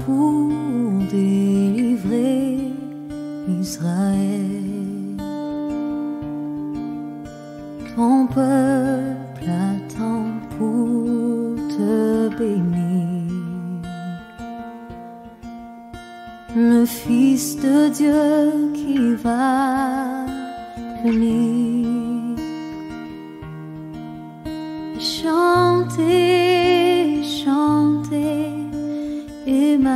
pour délivrer Israël. Ton peuple attend pour te bénir. Le Fils de Dieu qui va venir. Chantez, chantez, Emmanuel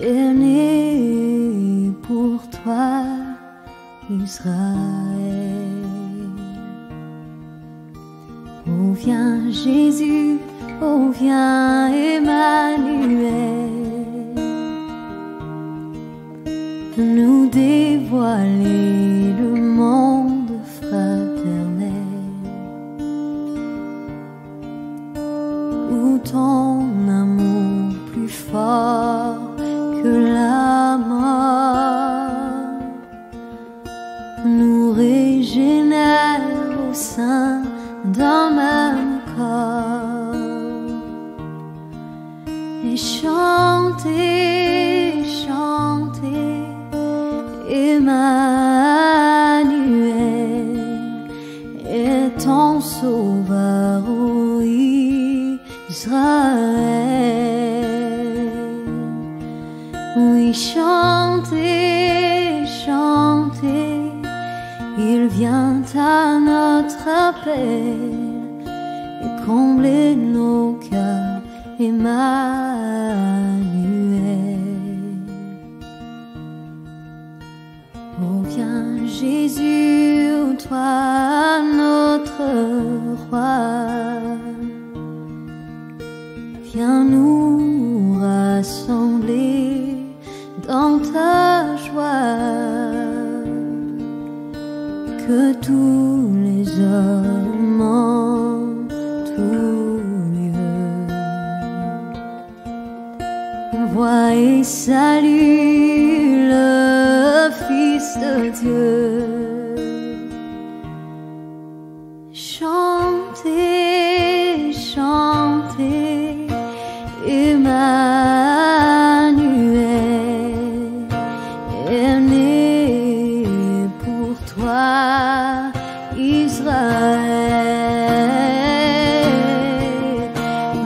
est né pour toi, Israël. Oh viens Jésus, oh viens Emmanuel, nous dévoiler le monde fraternel, où ton amour plus fort que la mort nous régénère au sein d'un même corps. Et chantez, chantez, Emmanuel est ton sauveur, ô Israël. Oui, chantez, chantez, il vient à notre appel et combler nos cœurs, Emmanuel. Oh viens Jésus, toi notre roi, viens nous rassembler dans ta joie, que tous les hommes en tout lieu voient et saluent le Fils de Dieu. Chantez, chantez, Emmanuel est né pour toi, Israël.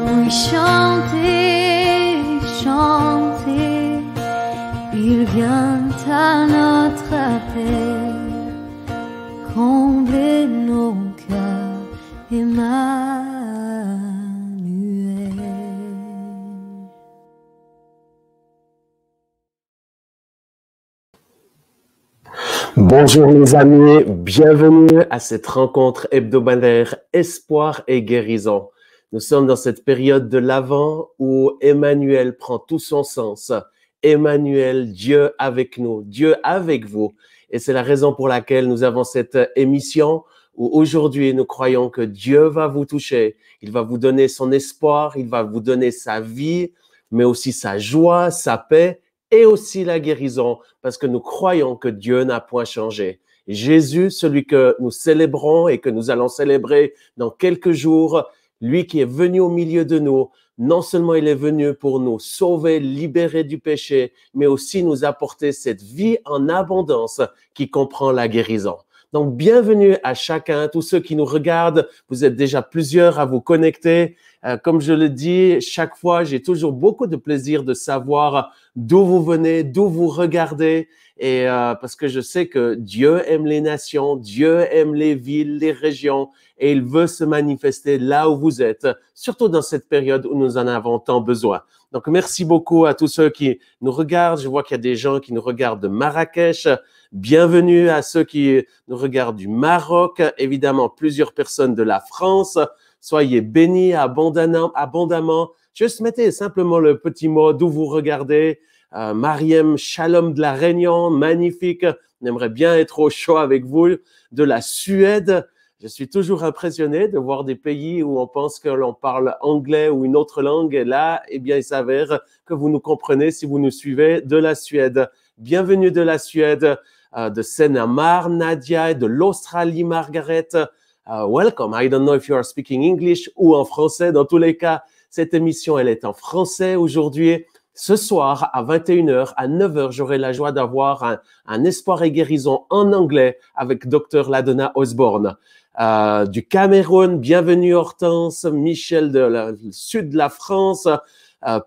Oui, chantez, chantez, il vient à notre appel, combler nos cœurs, Emmanuel. Bonjour mes amis, bienvenue à cette rencontre hebdomadaire Espoir et Guérison. Nous sommes dans cette période de l'Avent où Emmanuel prend tout son sens. Emmanuel, Dieu avec nous, Dieu avec vous. Et c'est la raison pour laquelle nous avons cette émission où aujourd'hui nous croyons que Dieu va vous toucher. Il va vous donner son espoir, il va vous donner sa vie, mais aussi sa joie, sa paix et aussi la guérison, parce que nous croyons que Dieu n'a point changé. Jésus, celui que nous célébrons et que nous allons célébrer dans quelques jours, lui qui est venu au milieu de nous, non seulement il est venu pour nous sauver, libérer du péché, mais aussi nous apporter cette vie en abondance qui comprend la guérison. Donc, bienvenue à chacun, tous ceux qui nous regardent. Vous êtes déjà plusieurs à vous connecter. Comme je le dis, chaque fois, j'ai toujours beaucoup de plaisir de savoir d'où vous venez, d'où vous regardez. Et parce que je sais que Dieu aime les nations, Dieu aime les villes, les régions, et il veut se manifester là où vous êtes, surtout dans cette période où nous en avons tant besoin. Donc, merci beaucoup à tous ceux qui nous regardent. Je vois qu'il y a des gens qui nous regardent de Marrakech. Bienvenue à ceux qui nous regardent du Maroc. Évidemment, plusieurs personnes de la France. Soyez bénis abondamment. Juste mettez simplement le petit mot d'où vous regardez. Mariem Shalom de la Réunion, magnifique. On aimerait bien être au show avec vous. De la Suède. Je suis toujours impressionné de voir des pays où on pense que l'on parle anglais ou une autre langue. Et là, eh bien, il s'avère que vous nous comprenez si vous nous suivez de la Suède. Bienvenue de la Suède, de Seine-et-Marne, Nadia, et de l'Australie, Margaret. Welcome. I don't know if you are speaking English ou en français. Dans tous les cas, Cette émission, elle est en français aujourd'hui. Ce soir, à 21h, à 9h, j'aurai la joie d'avoir un espoir et guérison en anglais avec Dr. Ladonna Osborne. Du Cameroun, bienvenue Hortense, Michel du sud de la France,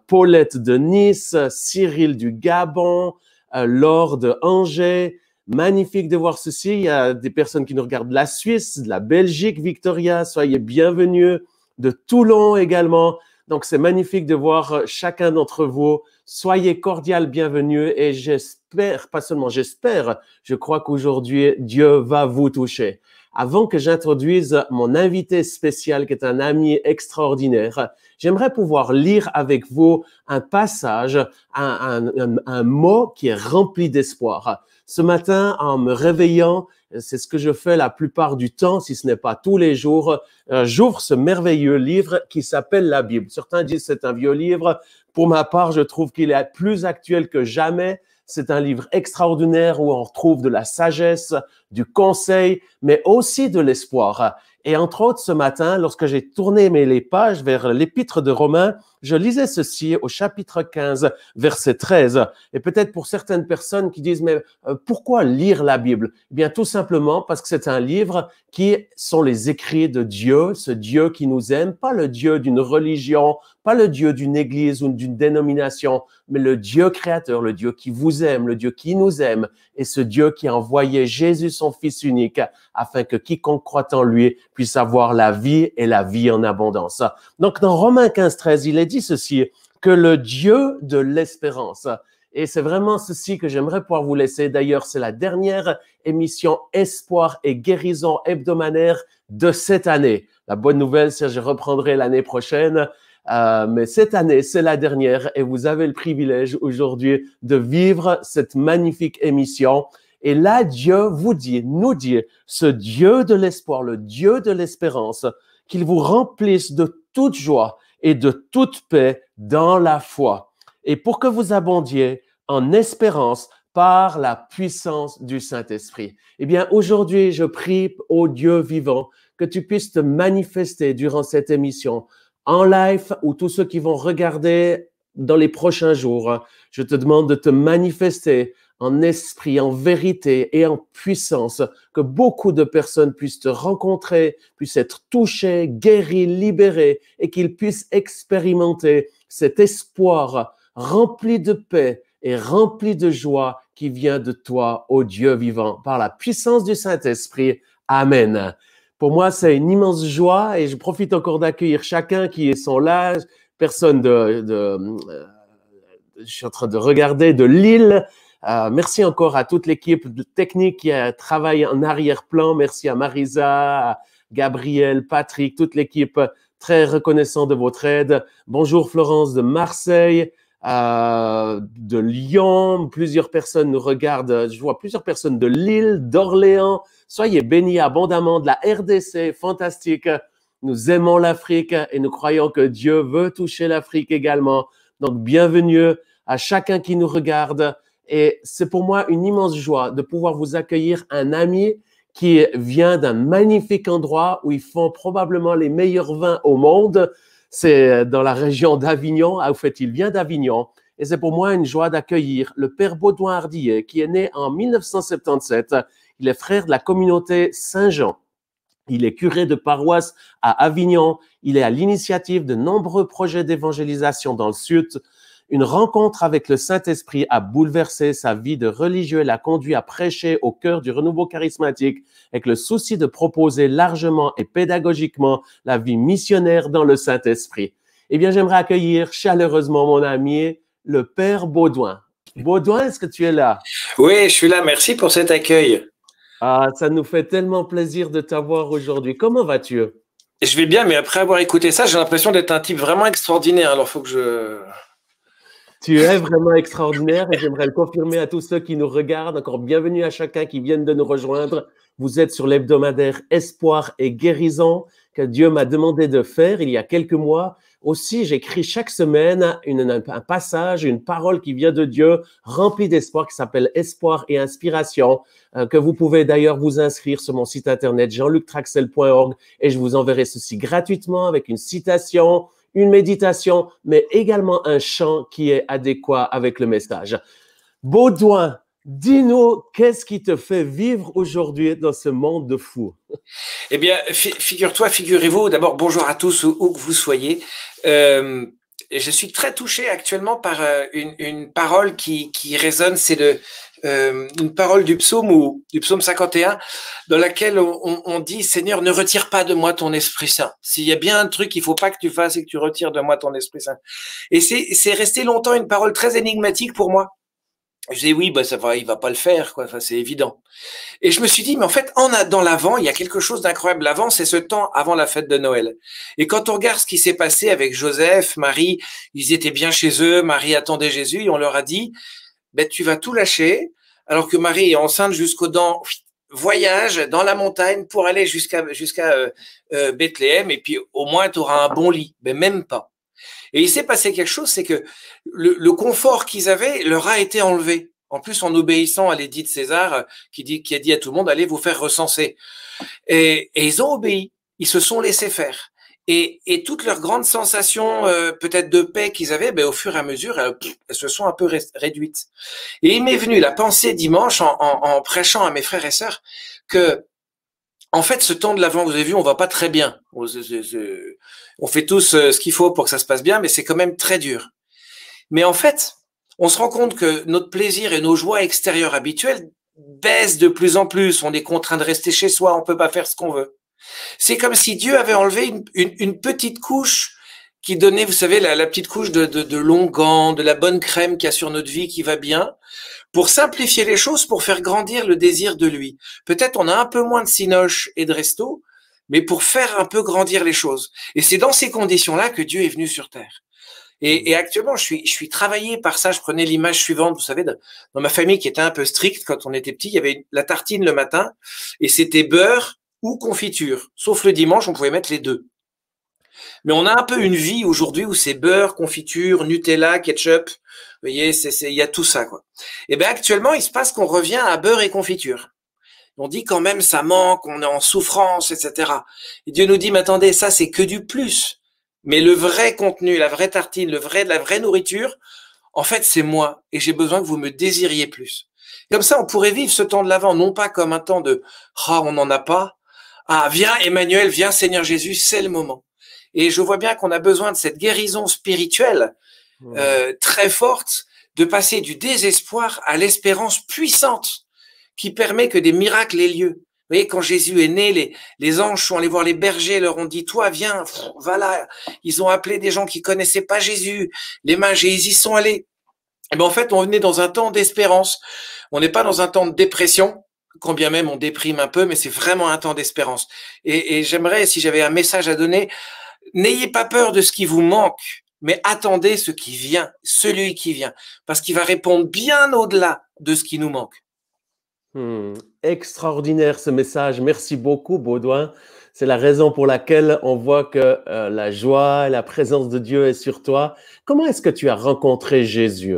Paulette de Nice, Cyril du Gabon, Laure de Angers. Magnifique de voir ceci. Il y a des personnes qui nous regardent de la Suisse, de la Belgique, Victoria, soyez bienvenus, de Toulon également. Donc, c'est magnifique de voir chacun d'entre vous. Soyez cordial bienvenus et j'espère, pas seulement j'espère, je crois qu'aujourd'hui, Dieu va vous toucher. Avant que j'introduise mon invité spécial qui est un ami extraordinaire, j'aimerais pouvoir lire avec vous un passage, un mot qui est rempli d'espoir. Ce matin, en me réveillant, c'est ce que je fais la plupart du temps, si ce n'est pas tous les jours, j'ouvre ce merveilleux livre qui s'appelle la Bible. Certains disent que c'est un vieux livre. Pour ma part, je trouve qu'il est plus actuel que jamais. C'est un livre extraordinaire où on retrouve de la sagesse, du conseil, mais aussi de l'espoir. Et entre autres, ce matin, lorsque j'ai tourné les pages vers l'épître de Romains, je lisais ceci au chapitre 15, verset 13. Et peut-être pour certaines personnes qui disent, mais pourquoi lire la Bible? Eh bien, tout simplement parce que c'est un livre qui sont les écrits de Dieu, ce Dieu qui nous aime, pas le Dieu d'une religion, pas le Dieu d'une église ou d'une dénomination, mais le Dieu créateur, le Dieu qui vous aime, le Dieu qui nous aime, et ce Dieu qui a envoyé Jésus, son Fils unique, afin que quiconque croit en lui puisse avoir la vie et la vie en abondance. Donc, dans Romains 15, 13, il est dit ceci, que le Dieu de l'espérance, et c'est vraiment ceci que j'aimerais pouvoir vous laisser. D'ailleurs, c'est la dernière émission Espoir et guérison hebdomadaire de cette année. La bonne nouvelle, c'est que je reprendrai l'année prochaine. Mais cette année, c'est la dernière et vous avez le privilège aujourd'hui de vivre cette magnifique émission. Et là, Dieu vous dit, nous dit, ce Dieu de l'espoir, le Dieu de l'espérance, qu'il vous remplisse de toute joie et de toute paix dans la foi. Et pour que vous abondiez en espérance par la puissance du Saint-Esprit. Eh bien, aujourd'hui, je prie au Dieu vivant que tu puisses te manifester durant cette émission en live ou tous ceux qui vont regarder dans les prochains jours. Je te demande de te manifester en esprit, en vérité et en puissance, que beaucoup de personnes puissent te rencontrer, puissent être touchées, guéries, libérées et qu'ils puissent expérimenter cet espoir rempli de paix et rempli de joie qui vient de toi, ô Dieu vivant, par la puissance du Saint-Esprit. Amen. Pour moi, c'est une immense joie et je profite encore d'accueillir chacun qui sont là. Personne je suis en train de regarder de Lille. Merci encore à toute l'équipe technique qui travaille en arrière-plan. Merci à Marisa, à Gabriel, Patrick, toute l'équipe. Très reconnaissant de votre aide. Bonjour Florence de Marseille, de Lyon. Plusieurs personnes nous regardent. Je vois plusieurs personnes de Lille, d'Orléans. Soyez bénis abondamment de la RDC. Fantastique. Nous aimons l'Afrique et nous croyons que Dieu veut toucher l'Afrique également. Donc, bienvenue à chacun qui nous regarde. Et c'est pour moi une immense joie de pouvoir vous accueillir un ami qui vient d'un magnifique endroit où ils font probablement les meilleurs vins au monde. C'est dans la région d'Avignon. En fait, il vient d'Avignon. Et c'est pour moi une joie d'accueillir le Père Baudouin Hardillet, qui est né en 1977. Il est frère de la communauté Saint-Jean. Il est curé de paroisse à Avignon. Il est à l'initiative de nombreux projets d'évangélisation dans le Sud. Une rencontre avec le Saint-Esprit a bouleversé sa vie de religieux et l'a conduit à prêcher au cœur du renouveau charismatique avec le souci de proposer largement et pédagogiquement la vie missionnaire dans le Saint-Esprit. Eh bien, j'aimerais accueillir chaleureusement mon ami, le Père Baudouin. Baudouin, est-ce que tu es là? Oui, je suis là. Merci pour cet accueil. Ah, ça nous fait tellement plaisir de t'avoir aujourd'hui. Comment vas-tu? Je vais bien, mais après avoir écouté ça, j'ai l'impression d'être un type vraiment extraordinaire. Alors, il faut que je... Tu es vraiment extraordinaire et j'aimerais le confirmer à tous ceux qui nous regardent. Encore bienvenue à chacun qui vient de nous rejoindre. Vous êtes sur l'hebdomadaire Espoir et guérison que Dieu m'a demandé de faire il y a quelques mois. Aussi, j'écris chaque semaine un passage, une parole qui vient de Dieu, remplie d'espoir, qui s'appelle Espoir et Inspiration, que vous pouvez d'ailleurs vous inscrire sur mon site internet jeanluctraxel.org et je vous enverrai ceci gratuitement avec une citation, une méditation, mais également un chant qui est adéquat avec le message. Baudouin, dis-nous, qu'est-ce qui te fait vivre aujourd'hui dans ce monde de fous? Eh bien, figurez-vous, d'abord, bonjour à tous, où que vous soyez. Je suis très touché actuellement par une parole qui résonne, c'est une parole du psaume 51, dans laquelle on dit « Seigneur, ne retire pas de moi ton Esprit Saint. S'il y a bien un truc qu'il faut pas que tu fasses, c'est que tu retires de moi ton Esprit Saint. » Et c'est resté longtemps une parole très énigmatique pour moi. Je dis oui, ça va, il va pas le faire, quoi. Enfin, c'est évident. Et je me suis dit, mais en fait, dans l'Avent, il y a quelque chose d'incroyable. L'Avent, c'est ce temps avant la fête de Noël. Et quand on regarde ce qui s'est passé avec Joseph, Marie, ils étaient bien chez eux, Marie attendait Jésus, et on leur a dit, tu vas tout lâcher, alors que Marie est enceinte jusqu'aux dents, voyage dans la montagne pour aller jusqu'à Bethléem, et puis au moins tu auras un bon lit. Mais même pas. Et il s'est passé quelque chose, c'est que le confort qu'ils avaient leur a été enlevé. En plus, en obéissant à l'édit de César, qui a dit à tout le monde, allez vous faire recenser. Et ils ont obéi. Ils se sont laissés faire. Et toutes leurs grandes sensations, peut-être de paix qu'ils avaient, au fur et à mesure, elles se sont un peu réduites. Et il m'est venu la pensée dimanche, en prêchant à mes frères et sœurs, que en fait, ce temps de l'Avent, vous avez vu, on va pas très bien. On fait tous ce qu'il faut pour que ça se passe bien, mais c'est quand même très dur. Mais en fait, on se rend compte que notre plaisir et nos joies extérieures habituelles baissent de plus en plus. On est contraint de rester chez soi, on peut pas faire ce qu'on veut. C'est comme si Dieu avait enlevé une petite couche qui donnait, vous savez, la petite couche de longs gants, de la bonne crème qu'il y a sur notre vie qui va bien, pour simplifier les choses, pour faire grandir le désir de lui. Peut-être on a un peu moins de cinoche et de resto, mais pour faire un peu grandir les choses. Et c'est dans ces conditions-là que Dieu est venu sur terre. Et actuellement, je suis travaillé par ça. Je prenais l'image suivante, vous savez, dans ma famille qui était un peu stricte, quand on était petit, il y avait la tartine le matin, et c'était beurre ou confiture. Sauf le dimanche, on pouvait mettre les deux. Mais on a un peu une vie aujourd'hui où c'est beurre, confiture, Nutella, ketchup. Vous voyez, il y a tout ça, quoi. Et bien actuellement, il se passe qu'on revient à beurre et confiture. On dit quand même ça manque, on est en souffrance, etc. Et Dieu nous dit, mais attendez, ça c'est que du plus. Mais le vrai contenu, la vraie tartine, la vraie nourriture, en fait c'est moi. Et j'ai besoin que vous me désiriez plus. Comme ça, on pourrait vivre ce temps de l'Avent, non pas comme un temps de « Ah, on n'en a pas ». Ah, viens Emmanuel, viens Seigneur Jésus, c'est le moment. Et je vois bien qu'on a besoin de cette guérison spirituelle très forte, de passer du désespoir à l'espérance puissante qui permet que des miracles aient lieu. Vous voyez, quand Jésus est né, les anges sont allés voir les bergers, leur ont dit, toi, viens, va là. Ils ont appelé des gens qui connaissaient pas Jésus, les mages, et ils y sont allés. Et ben, en fait, on venait dans un temps d'espérance. On n'est pas dans un temps de dépression, quand bien même on déprime un peu, mais c'est vraiment un temps d'espérance. Et j'aimerais, si j'avais un message à donner, n'ayez pas peur de ce qui vous manque, mais attendez ce qui vient, celui qui vient, parce qu'il va répondre bien au-delà de ce qui nous manque. Extraordinaire ce message. Merci beaucoup, Baudouin. C'est la raison pour laquelle on voit que la joie et la présence de Dieu est sur toi. Comment est-ce que tu as rencontré Jésus?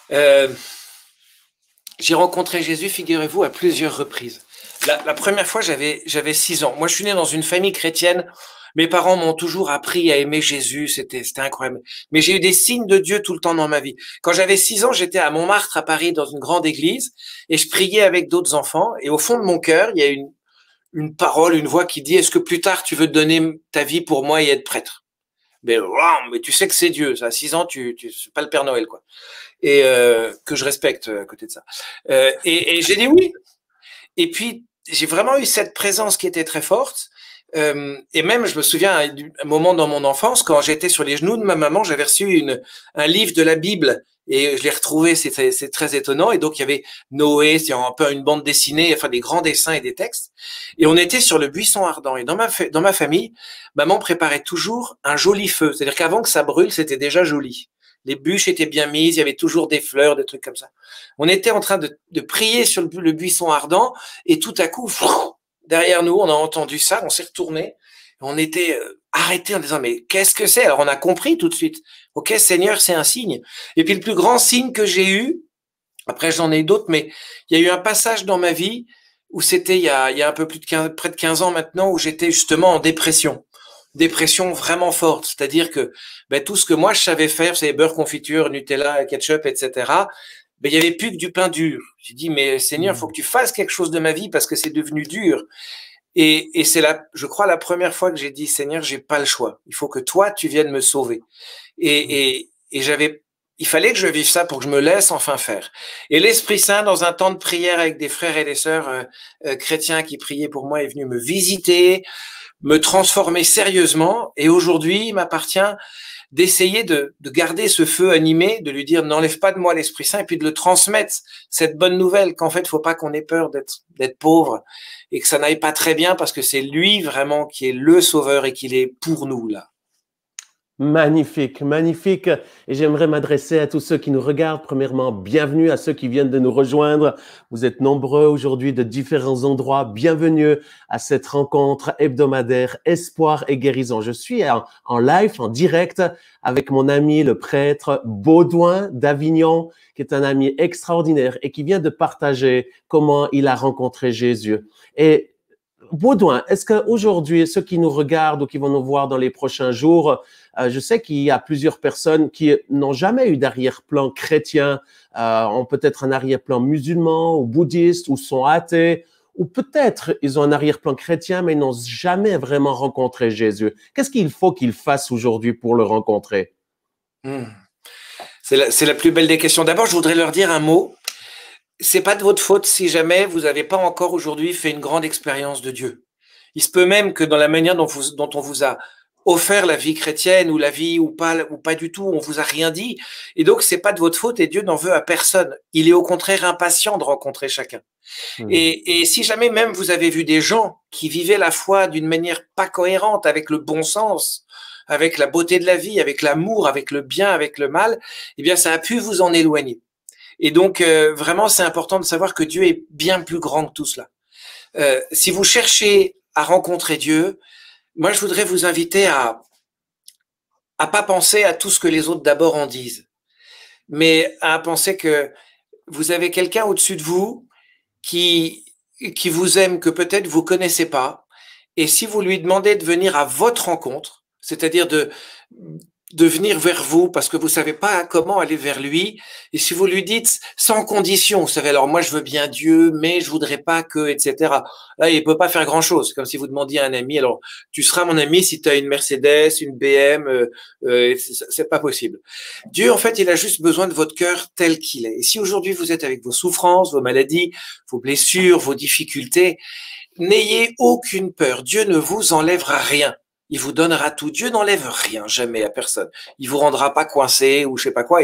J'ai rencontré Jésus, figurez-vous, à plusieurs reprises. La première fois, j'avais 6 ans. Moi, je suis né dans une famille chrétienne. Mes parents m'ont toujours appris à aimer Jésus. C'était incroyable. Mais j'ai eu des signes de Dieu tout le temps dans ma vie. Quand j'avais 6 ans, j'étais à Montmartre, à Paris, dans une grande église, et je priais avec d'autres enfants. Et au fond de mon cœur, il y a une parole, une voix qui dit, est-ce que plus tard, tu veux donner ta vie pour moi et être prêtre? Mais tu sais que c'est Dieu. Ça, à 6 ans, c'est pas le Père Noël, quoi. Et que je respecte à côté de ça. Et j'ai dit oui. Et puis, j'ai vraiment eu cette présence qui était très forte. Et même, je me souviens, à un moment dans mon enfance, quand j'étais sur les genoux de ma maman, j'avais reçu un livre de la Bible et je l'ai retrouvé, c'est très étonnant. Et donc, il y avait Noé, c'est un peu une bande dessinée, enfin des grands dessins et des textes. Et on était sur le buisson ardent. Et dans ma famille, maman préparait toujours un joli feu. C'est-à-dire qu'avant que ça brûle, c'était déjà joli. Les bûches étaient bien mises, il y avait toujours des fleurs, des trucs comme ça. On était en train de prier sur le buisson ardent et tout à coup, derrière nous, on a entendu ça, on s'est retourné, on était arrêtés en disant mais qu'est-ce que c'est? Alors on a compris tout de suite. Ok, Seigneur, c'est un signe. Et puis le plus grand signe que j'ai eu, après j'en ai d'autres, mais il y a eu un passage dans ma vie où c'était il y a un peu près de 15 ans maintenant, où j'étais justement en dépression. dépression vraiment forte. C'est-à-dire que ben, tout ce que moi je savais faire, c'est beurre, confiture, Nutella, ketchup, etc. Ben, il y avait plus que du pain dur. J'ai dit, mais Seigneur, il faut que tu fasses quelque chose de ma vie parce que c'est devenu dur. Et c'est je crois, la première fois que j'ai dit, Seigneur, j'ai pas le choix. Il faut que toi, tu viennes me sauver. Et il fallait que je vive ça pour que je me laisse enfin faire. Et l'Esprit Saint, dans un temps de prière avec des frères et des sœurs chrétiens qui priaient pour moi, est venu me visiter, me transformer sérieusement. Et aujourd'hui, il m'appartient d'essayer de garder ce feu animé, de lui dire n'enlève pas de moi l'Esprit Saint, et puis de le transmettre, cette bonne nouvelle qu'en fait, il faut pas qu'on ait peur d'être pauvre et que ça n'aille pas très bien parce que c'est lui vraiment qui est le sauveur et qu'il est pour nous là. Magnifique, magnifique. Et j'aimerais m'adresser à tous ceux qui nous regardent. Premièrement, bienvenue à ceux qui viennent de nous rejoindre. Vous êtes nombreux aujourd'hui de différents endroits. Bienvenue à cette rencontre hebdomadaire Espoir et Guérison. Je suis en live, en direct avec mon ami le prêtre Baudouin d'Avignon, qui est un ami extraordinaire et qui vient de partager comment il a rencontré Jésus. Et Baudouin, est-ce qu'aujourd'hui, ceux qui nous regardent ou qui vont nous voir dans les prochains jours, je sais qu'il y a plusieurs personnes qui n'ont jamais eu d'arrière-plan chrétien, ont peut-être un arrière-plan musulman ou bouddhiste ou sont athées, ou peut-être ils ont un arrière-plan chrétien mais ils n'ont jamais vraiment rencontré Jésus. Qu'est-ce qu'il faut qu'ils fassent aujourd'hui pour le rencontrer? C'est la plus belle des questions. D'abord, je voudrais leur dire un mot. C'est pas de votre faute si jamais vous n'avez pas encore aujourd'hui fait une grande expérience de Dieu. Il se peut même que dans la manière dont on vous a offert la vie chrétienne ou la vie ou pas du tout, on vous a rien dit. Et donc, c'est pas de votre faute et Dieu n'en veut à personne. Il est au contraire impatient de rencontrer chacun. Et si jamais même vous avez vu des gens qui vivaient la foi d'une manière pas cohérente avec le bon sens, avec la beauté de la vie, avec l'amour, avec le bien, avec le mal, eh bien, ça a pu vous en éloigner. Et donc, vraiment, c'est important de savoir que Dieu est bien plus grand que tout cela. Si vous cherchez à rencontrer Dieu, moi, je voudrais vous inviter à pas penser à tout ce que les autres d'abord en disent, mais à penser que vous avez quelqu'un au-dessus de vous qui vous aime, que peut-être vous connaissez pas. Et si vous lui demandez de venir à votre rencontre, c'est-à-dire de venir vers vous parce que vous savez pas comment aller vers lui. Et si vous lui dites sans condition, vous savez, alors moi je veux bien Dieu, mais je voudrais pas que, etc. Là, il peut pas faire grand chose. Comme si vous demandiez à un ami, alors tu seras mon ami si tu as une Mercedes, une BM, c'est pas possible. Dieu, en fait, il a juste besoin de votre cœur tel qu'il est. Et si aujourd'hui vous êtes avec vos souffrances, vos maladies, vos blessures, vos difficultés, n'ayez aucune peur. Dieu ne vous enlèvera rien. Il vous donnera tout. Dieu n'enlève rien, jamais à personne. Il vous rendra pas coincé ou je sais pas quoi.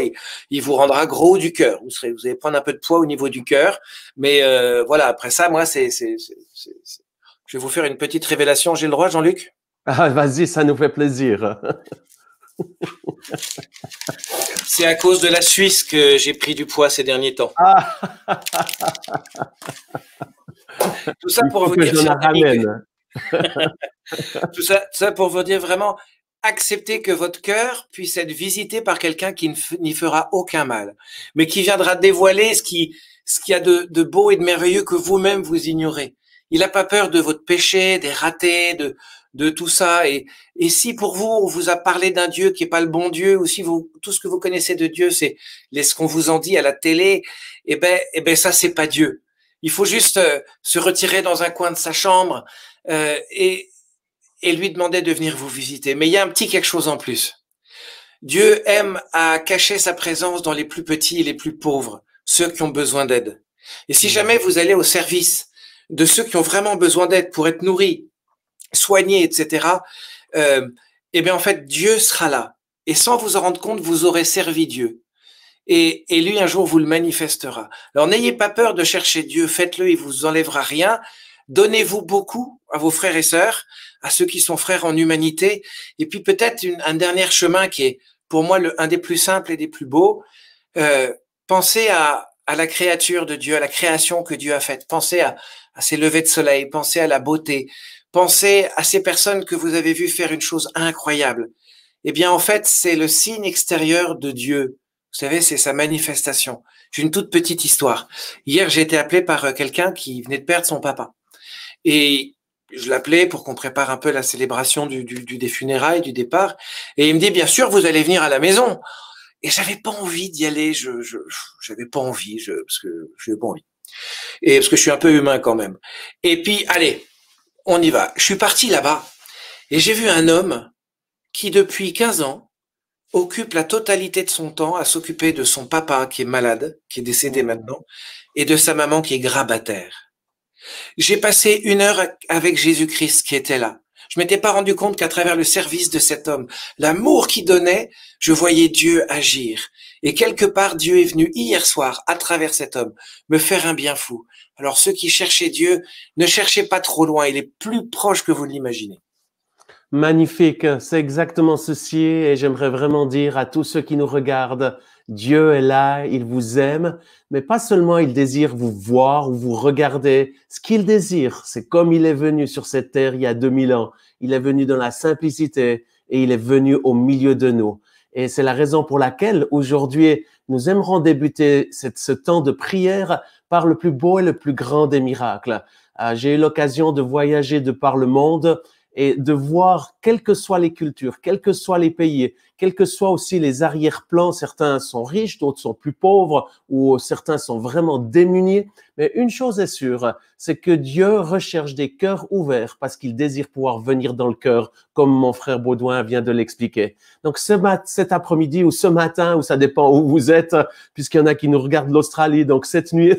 Il vous rendra gros du cœur. Vous allez prendre un peu de poids au niveau du cœur. Mais voilà, après ça, moi, je vais vous faire une petite révélation. J'ai le droit, Jean-Luc? Ah, vas-y, ça nous fait plaisir. C'est à cause de la Suisse que j'ai pris du poids ces derniers temps. Ah. Tout ça pour vous dire. Tout ça pour vous dire vraiment, acceptez que votre cœur puisse être visité par quelqu'un qui n'y fera aucun mal, mais qui viendra dévoiler ce qu'il y a de beau et de merveilleux que vous-même vous ignorez. Il n'a pas peur de votre péché, des ratés, de tout ça. Et si pour vous, on vous a parlé d'un Dieu qui est pas le bon Dieu, ou si tout ce que vous connaissez de Dieu, c'est ce qu'on vous en dit à la télé, eh ben, ça, c'est pas Dieu. Il faut juste se retirer dans un coin de sa chambre, et lui demander de venir vous visiter. Mais il y a un petit quelque chose en plus. Dieu aime à cacher sa présence dans les plus petits et les plus pauvres, ceux qui ont besoin d'aide. Et si jamais vous allez au service de ceux qui ont vraiment besoin d'aide pour être nourris, soignés, etc., eh bien en fait, Dieu sera là. Et sans vous en rendre compte, vous aurez servi Dieu. Et lui, un jour, vous le manifestera. Alors, n'ayez pas peur de chercher Dieu. Faites-le, il vous enlèvera rien. Donnez-vous beaucoup à vos frères et sœurs, à ceux qui sont frères en humanité. Et puis peut-être un dernier chemin qui est pour moi un des plus simples et des plus beaux. Pensez à la créature de Dieu, à la création que Dieu a faite. Pensez à ces levées de soleil, pensez à la beauté, pensez à ces personnes que vous avez vues faire une chose incroyable. Eh bien, en fait, c'est le signe extérieur de Dieu. Vous savez, c'est sa manifestation. J'ai une toute petite histoire. Hier, j'ai été appelé par quelqu'un qui venait de perdre son papa. Et je l'appelais pour qu'on prépare un peu la célébration des funérailles, du départ. Et il me dit, bien sûr, vous allez venir à la maison. Et j'avais pas envie d'y aller. J'avais pas envie, parce que je n'avais pas envie. Et parce que je suis un peu humain quand même. Et puis, allez, on y va. Je suis parti là-bas et j'ai vu un homme qui, depuis 15 ans, occupe la totalité de son temps à s'occuper de son papa qui est malade, qui est décédé maintenant, et de sa maman qui est grabataire. J'ai passé 1 heure avec Jésus-Christ qui était là. Je m'étais pas rendu compte qu'à travers le service de cet homme, l'amour qu'il donnait, je voyais Dieu agir. Et quelque part, Dieu est venu hier soir, à travers cet homme, me faire un bien fou. Alors ceux qui cherchaient Dieu, ne cherchez pas trop loin, il est plus proche que vous ne l'imaginez. Magnifique, c'est exactement ceci et j'aimerais vraiment dire à tous ceux qui nous regardent, Dieu est là, il vous aime, mais pas seulement il désire vous voir ou vous regarder. Ce qu'il désire, c'est comme il est venu sur cette terre il y a 2000 ans. Il est venu dans la simplicité et il est venu au milieu de nous. Et c'est la raison pour laquelle aujourd'hui, nous aimerons débuter ce temps de prière par le plus beau et le plus grand des miracles. J'ai eu l'occasion de voyager de par le monde et de voir, quelles que soient les cultures, quels que soient les pays, quels que soient aussi les arrière-plans, certains sont riches, d'autres sont plus pauvres, ou certains sont vraiment démunis. Mais une chose est sûre, c'est que Dieu recherche des cœurs ouverts parce qu'il désire pouvoir venir dans le cœur, comme mon frère Baudouin vient de l'expliquer. Donc cet après-midi ou ce matin, ou ça dépend où vous êtes, puisqu'il y en a qui nous regardent de l'Australie, donc cette nuit,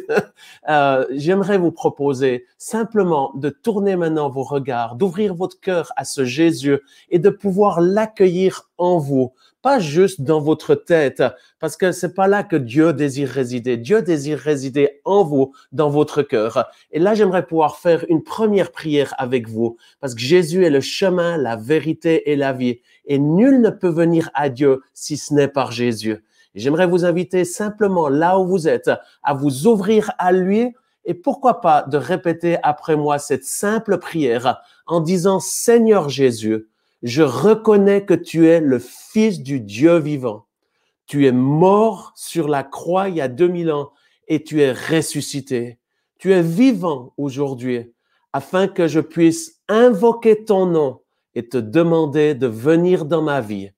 j'aimerais vous proposer simplement de tourner maintenant vos regards, d'ouvrir votre cœur à ce Jésus et de pouvoir l'accueillir en vous, pas juste dans votre tête, parce que c'est pas là que Dieu désire résider. Dieu désire résider en vous, dans votre cœur. Et là, j'aimerais pouvoir faire une première prière avec vous, parce que Jésus est le chemin, la vérité et la vie. Et nul ne peut venir à Dieu si ce n'est par Jésus. Et j'aimerais vous inviter simplement, là où vous êtes, à vous ouvrir à lui et pourquoi pas de répéter après moi cette simple prière en disant « Seigneur Jésus, je reconnais que tu es le Fils du Dieu vivant. Tu es mort sur la croix il y a 2000 ans et tu es ressuscité. Tu es vivant aujourd'hui afin que je puisse invoquer ton nom et te demander de venir dans ma vie.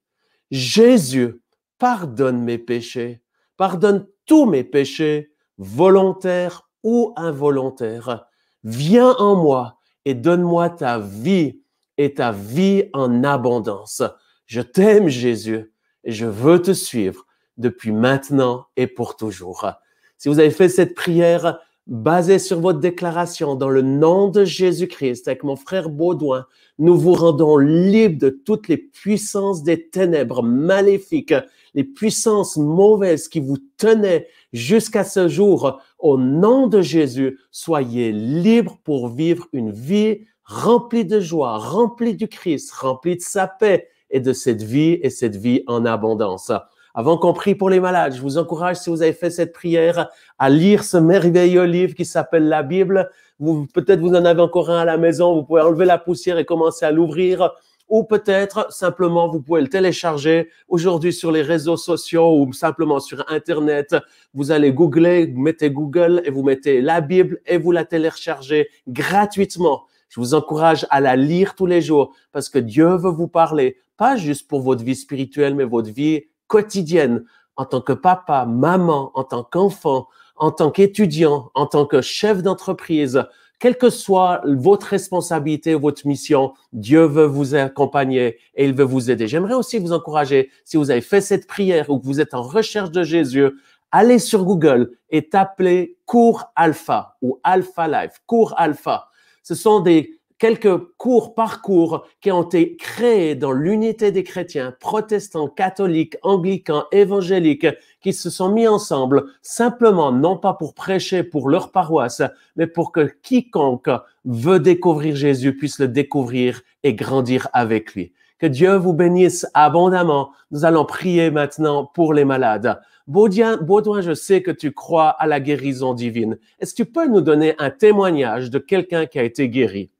Jésus, pardonne mes péchés. Pardonne tous mes péchés, volontaires ou involontaires. Viens en moi et donne-moi ta vie et ta vie en abondance. Je t'aime, Jésus, et je veux te suivre depuis maintenant et pour toujours. Si vous avez fait cette prière basée sur votre déclaration dans le nom de Jésus-Christ, avec mon frère Baudouin, nous vous rendons libres de toutes les puissances des ténèbres maléfiques, les puissances mauvaises qui vous tenaient jusqu'à ce jour. Au nom de Jésus, soyez libres pour vivre une vie remplie de joie, remplie du Christ, remplie de sa paix et de cette vie et cette vie en abondance. Avant qu'on prie pour les malades, je vous encourage, si vous avez fait cette prière, à lire ce merveilleux livre qui s'appelle la Bible. Peut-être vous en avez encore un à la maison, vous pouvez enlever la poussière et commencer à l'ouvrir. Ou peut-être simplement vous pouvez le télécharger aujourd'hui sur les réseaux sociaux ou simplement sur Internet. Vous allez googler, vous mettez Google et vous mettez la Bible et vous la téléchargez gratuitement. Je vous encourage à la lire tous les jours parce que Dieu veut vous parler, pas juste pour votre vie spirituelle, mais votre vie quotidienne en tant que papa, maman, en tant qu'enfant, en tant qu'étudiant, en tant que chef d'entreprise. Quelle que soit votre responsabilité ou votre mission, Dieu veut vous accompagner et il veut vous aider. J'aimerais aussi vous encourager, si vous avez fait cette prière ou que vous êtes en recherche de Jésus, allez sur Google et tapez Cours Alpha ou Alpha Life, Cours Alpha. Ce sont quelques parcours qui ont été créés dans l'unité des chrétiens, protestants, catholiques, anglicans, évangéliques, qui se sont mis ensemble simplement, non pas pour prêcher pour leur paroisse, mais pour que quiconque veut découvrir Jésus puisse le découvrir et grandir avec lui. Que Dieu vous bénisse abondamment. Nous allons prier maintenant pour les malades. Baudouin, je sais que tu crois à la guérison divine. Est-ce que tu peux nous donner un témoignage de quelqu'un qui a été guéri?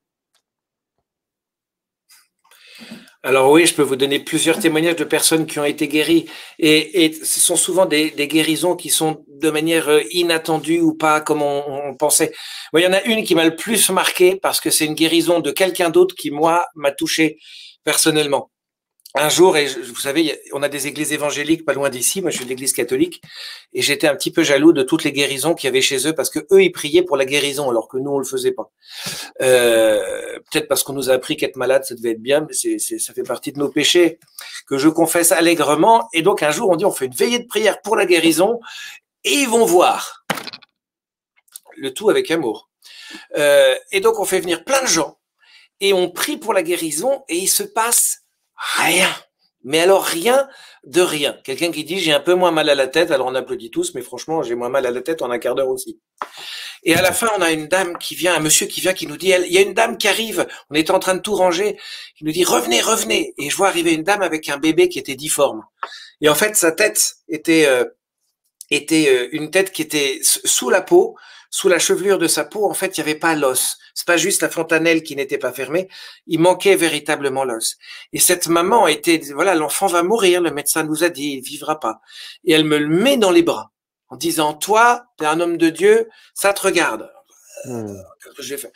Alors oui, je peux vous donner plusieurs témoignages de personnes qui ont été guéries et ce sont souvent des guérisons qui sont de manière inattendue ou pas comme on pensait. Moi, il y en a une qui m'a le plus marqué parce que c'est une guérison de quelqu'un d'autre qui, moi, m'a touché personnellement. Un jour, et vous savez, on a des églises évangéliques pas loin d'ici. Moi, je suis de l'église catholique et j'étais un petit peu jaloux de toutes les guérisons qu'il y avait chez eux parce que eux, ils priaient pour la guérison alors que nous, on le faisait pas. Peut-être parce qu'on nous a appris qu'être malade, ça devait être bien, mais ça fait partie de nos péchés que je confesse allègrement. Et donc, un jour, on dit, on fait une veillée de prière pour la guérison et ils vont voir. Le tout avec amour. Et donc, on fait venir plein de gens et on prie pour la guérison et il se passe rien. Mais alors rien de rien. Quelqu'un qui dit j'ai un peu moins mal à la tête, alors on applaudit tous, mais franchement j'ai moins mal à la tête en un quart d'heure aussi. Et à la fin on a une dame qui vient, un monsieur qui vient qui nous dit, il y a une dame qui arrive, on était en train de tout ranger, qui nous dit revenez, revenez. Et je vois arriver une dame avec un bébé qui était difforme. Et en fait sa tête était une tête qui était sous la peau, sous la chevelure de sa peau, en fait, il n'y avait pas l'os. C'est pas juste la fontanelle qui n'était pas fermée, il manquait véritablement l'os. Et cette maman était, voilà, l'enfant va mourir, le médecin nous a dit, il vivra pas. Et elle me le met dans les bras, en disant, toi, t'es un homme de Dieu, ça te regarde. Qu'est-ce que j'ai fait?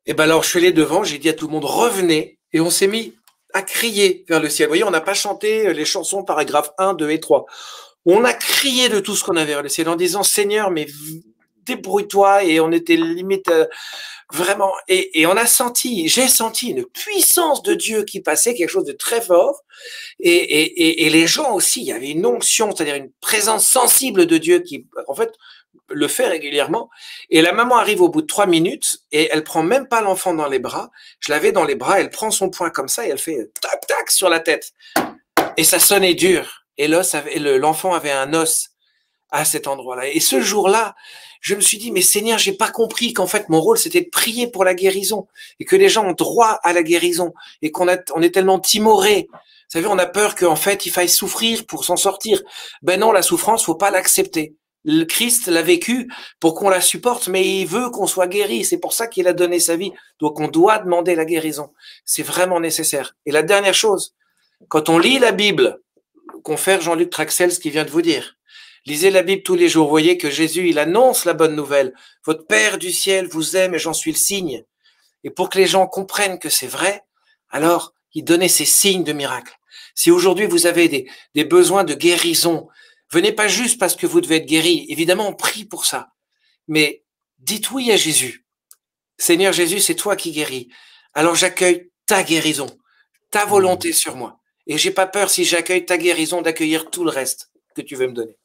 Et ben alors, je suis allé devant, j'ai dit à tout le monde, revenez, et on s'est mis à crier vers le ciel. Vous voyez, on n'a pas chanté les chansons paragraphes 1, 2 et 3. On a crié de tout ce qu'on avait vers le ciel en disant, Seigneur, mais débrouille-toi, et on était limite vraiment, et on a senti, j'ai senti une puissance de Dieu qui passait, quelque chose de très fort, et les gens aussi, il y avait une onction, c'est-à-dire une présence sensible de Dieu qui, en fait, le fait régulièrement. Et la maman arrive au bout de 3 minutes et elle prend même pas l'enfant dans les bras. Je l'avais dans les bras, elle prend son poing comme ça et elle fait tac tac sur la tête. Et ça sonnait dur. Et l'enfant avait un os à cet endroit-là. Et ce jour-là, je me suis dit, mais Seigneur, j'ai pas compris qu'en fait, mon rôle, c'était de prier pour la guérison et que les gens ont droit à la guérison et on est tellement timorés. Vous savez, on a peur qu'en fait, il faille souffrir pour s'en sortir. Ben non, la souffrance, faut pas l'accepter. Le Christ l'a vécu pour qu'on la supporte, mais il veut qu'on soit guéri. C'est pour ça qu'il a donné sa vie. Donc, on doit demander la guérison. C'est vraiment nécessaire. Et la dernière chose, quand on lit la Bible, confère Jean-Luc Traxel ce qu'il vient de vous dire. Lisez la Bible tous les jours. Vous voyez que Jésus, il annonce la bonne nouvelle. Votre Père du ciel vous aime et j'en suis le signe. Et pour que les gens comprennent que c'est vrai, alors, il donnait ces signes de miracle. Si aujourd'hui vous avez des besoins de guérison, venez pas juste parce que vous devez être guéri. Évidemment, on prie pour ça. Mais dites oui à Jésus. Seigneur Jésus, c'est toi qui guéris. Alors j'accueille ta guérison, ta volonté sur moi. Et j'ai pas peur, si j'accueille ta guérison, d'accueillir tout le reste que tu veux me donner.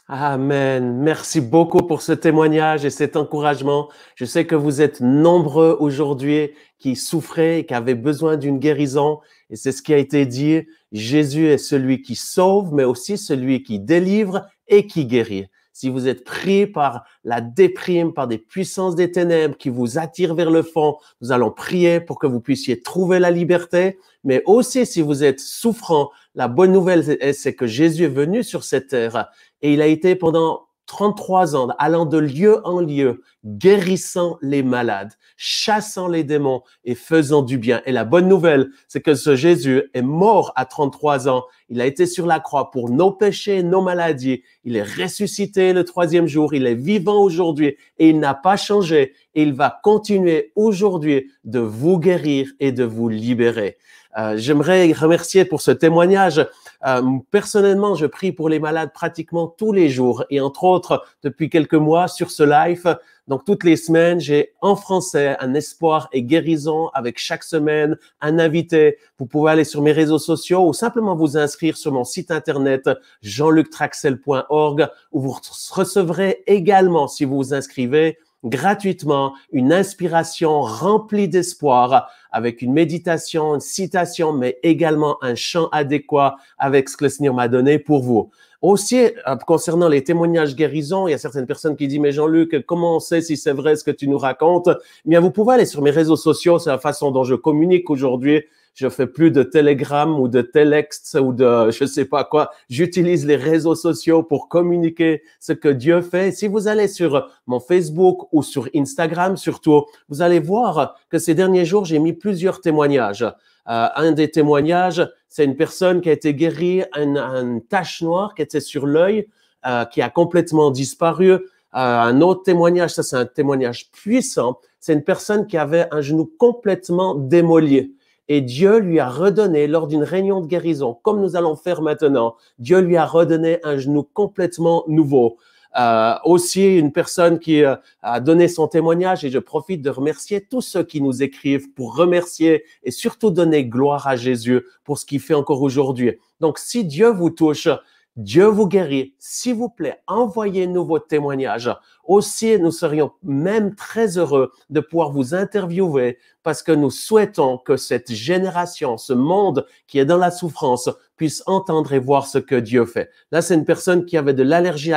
Amen. Merci beaucoup pour ce témoignage et cet encouragement. Je sais que vous êtes nombreux aujourd'hui qui souffraient et qui avaient besoin d'une guérison. Et c'est ce qui a été dit. Jésus est celui qui sauve, mais aussi celui qui délivre et qui guérit. Si vous êtes pris par la déprime, par des puissances des ténèbres qui vous attirent vers le fond, nous allons prier pour que vous puissiez trouver la liberté. Mais aussi, si vous êtes souffrant, la bonne nouvelle, c'est que Jésus est venu sur cette terre et il a été pendant 33 ans, allant de lieu en lieu, guérissant les malades, chassant les démons et faisant du bien. Et la bonne nouvelle, c'est que ce Jésus est mort à 33 ans. Il a été sur la croix pour nos péchés, nos maladies. Il est ressuscité le 3e jour. Il est vivant aujourd'hui et il n'a pas changé. Et il va continuer aujourd'hui de vous guérir et de vous libérer. J'aimerais remercier pour ce témoignage. Personnellement, je prie pour les malades pratiquement tous les jours et entre autres, depuis quelques mois sur ce live. Donc, toutes les semaines, j'ai en français un espoir et guérison avec chaque semaine un invité. Vous pouvez aller sur mes réseaux sociaux ou simplement vous inscrire sur mon site internet jeanluctraxel.org où vous recevrez également, si vous vous inscrivez, gratuitement une inspiration remplie d'espoir avec une méditation, une citation, mais également un chant adéquat avec ce que le Seigneur m'a donné pour vous. Aussi, concernant les témoignages guérison, il y a certaines personnes qui disent « Mais Jean-Luc, comment on sait si c'est vrai ce que tu nous racontes ?» Eh bien, vous pouvez aller sur mes réseaux sociaux, c'est la façon dont je communique aujourd'hui. Je fais plus de Telegram ou de Telex ou de je sais pas quoi. J'utilise les réseaux sociaux pour communiquer ce que Dieu fait. Si vous allez sur mon Facebook ou sur Instagram surtout, vous allez voir que ces derniers jours, j'ai mis plusieurs témoignages. Un des témoignages, c'est une personne qui a été guérie, une tache noire qui était sur l'œil, qui a complètement disparu. Un autre témoignage, ça c'est un témoignage puissant, c'est une personne qui avait un genou complètement démoli. Et Dieu lui a redonné, lors d'une réunion de guérison, comme nous allons faire maintenant, Dieu lui a redonné un genou complètement nouveau. Aussi, une personne qui a donné son témoignage, et je profite de remercier tous ceux qui nous écrivent pour remercier et surtout donner gloire à Jésus pour ce qu'il fait encore aujourd'hui. Donc, si Dieu vous touche, Dieu vous guérit. S'il vous plaît, envoyez-nous vos témoignages. Aussi, nous serions même très heureux de pouvoir vous interviewer parce que nous souhaitons que cette génération, ce monde qui est dans la souffrance, puisse entendre et voir ce que Dieu fait. Là, c'est une personne qui avait de l'allergie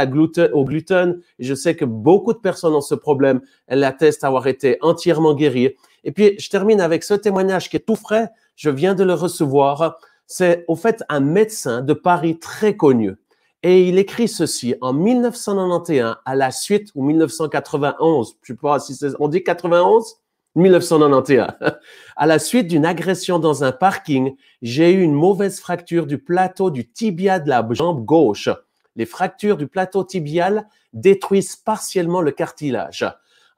au gluten. Je sais que beaucoup de personnes ont ce problème. Elle atteste avoir été entièrement guérie. Et puis, je termine avec ce témoignage qui est tout frais. Je viens de le recevoir. C'est au fait un médecin de Paris très connu. Et il écrit ceci en 1991 à la suite, ou 1991, je sais pas si on dit 91? 1991. À la suite d'une agression dans un parking, j'ai eu une mauvaise fracture du plateau du tibia de la jambe gauche. Les fractures du plateau tibial détruisent partiellement le cartilage.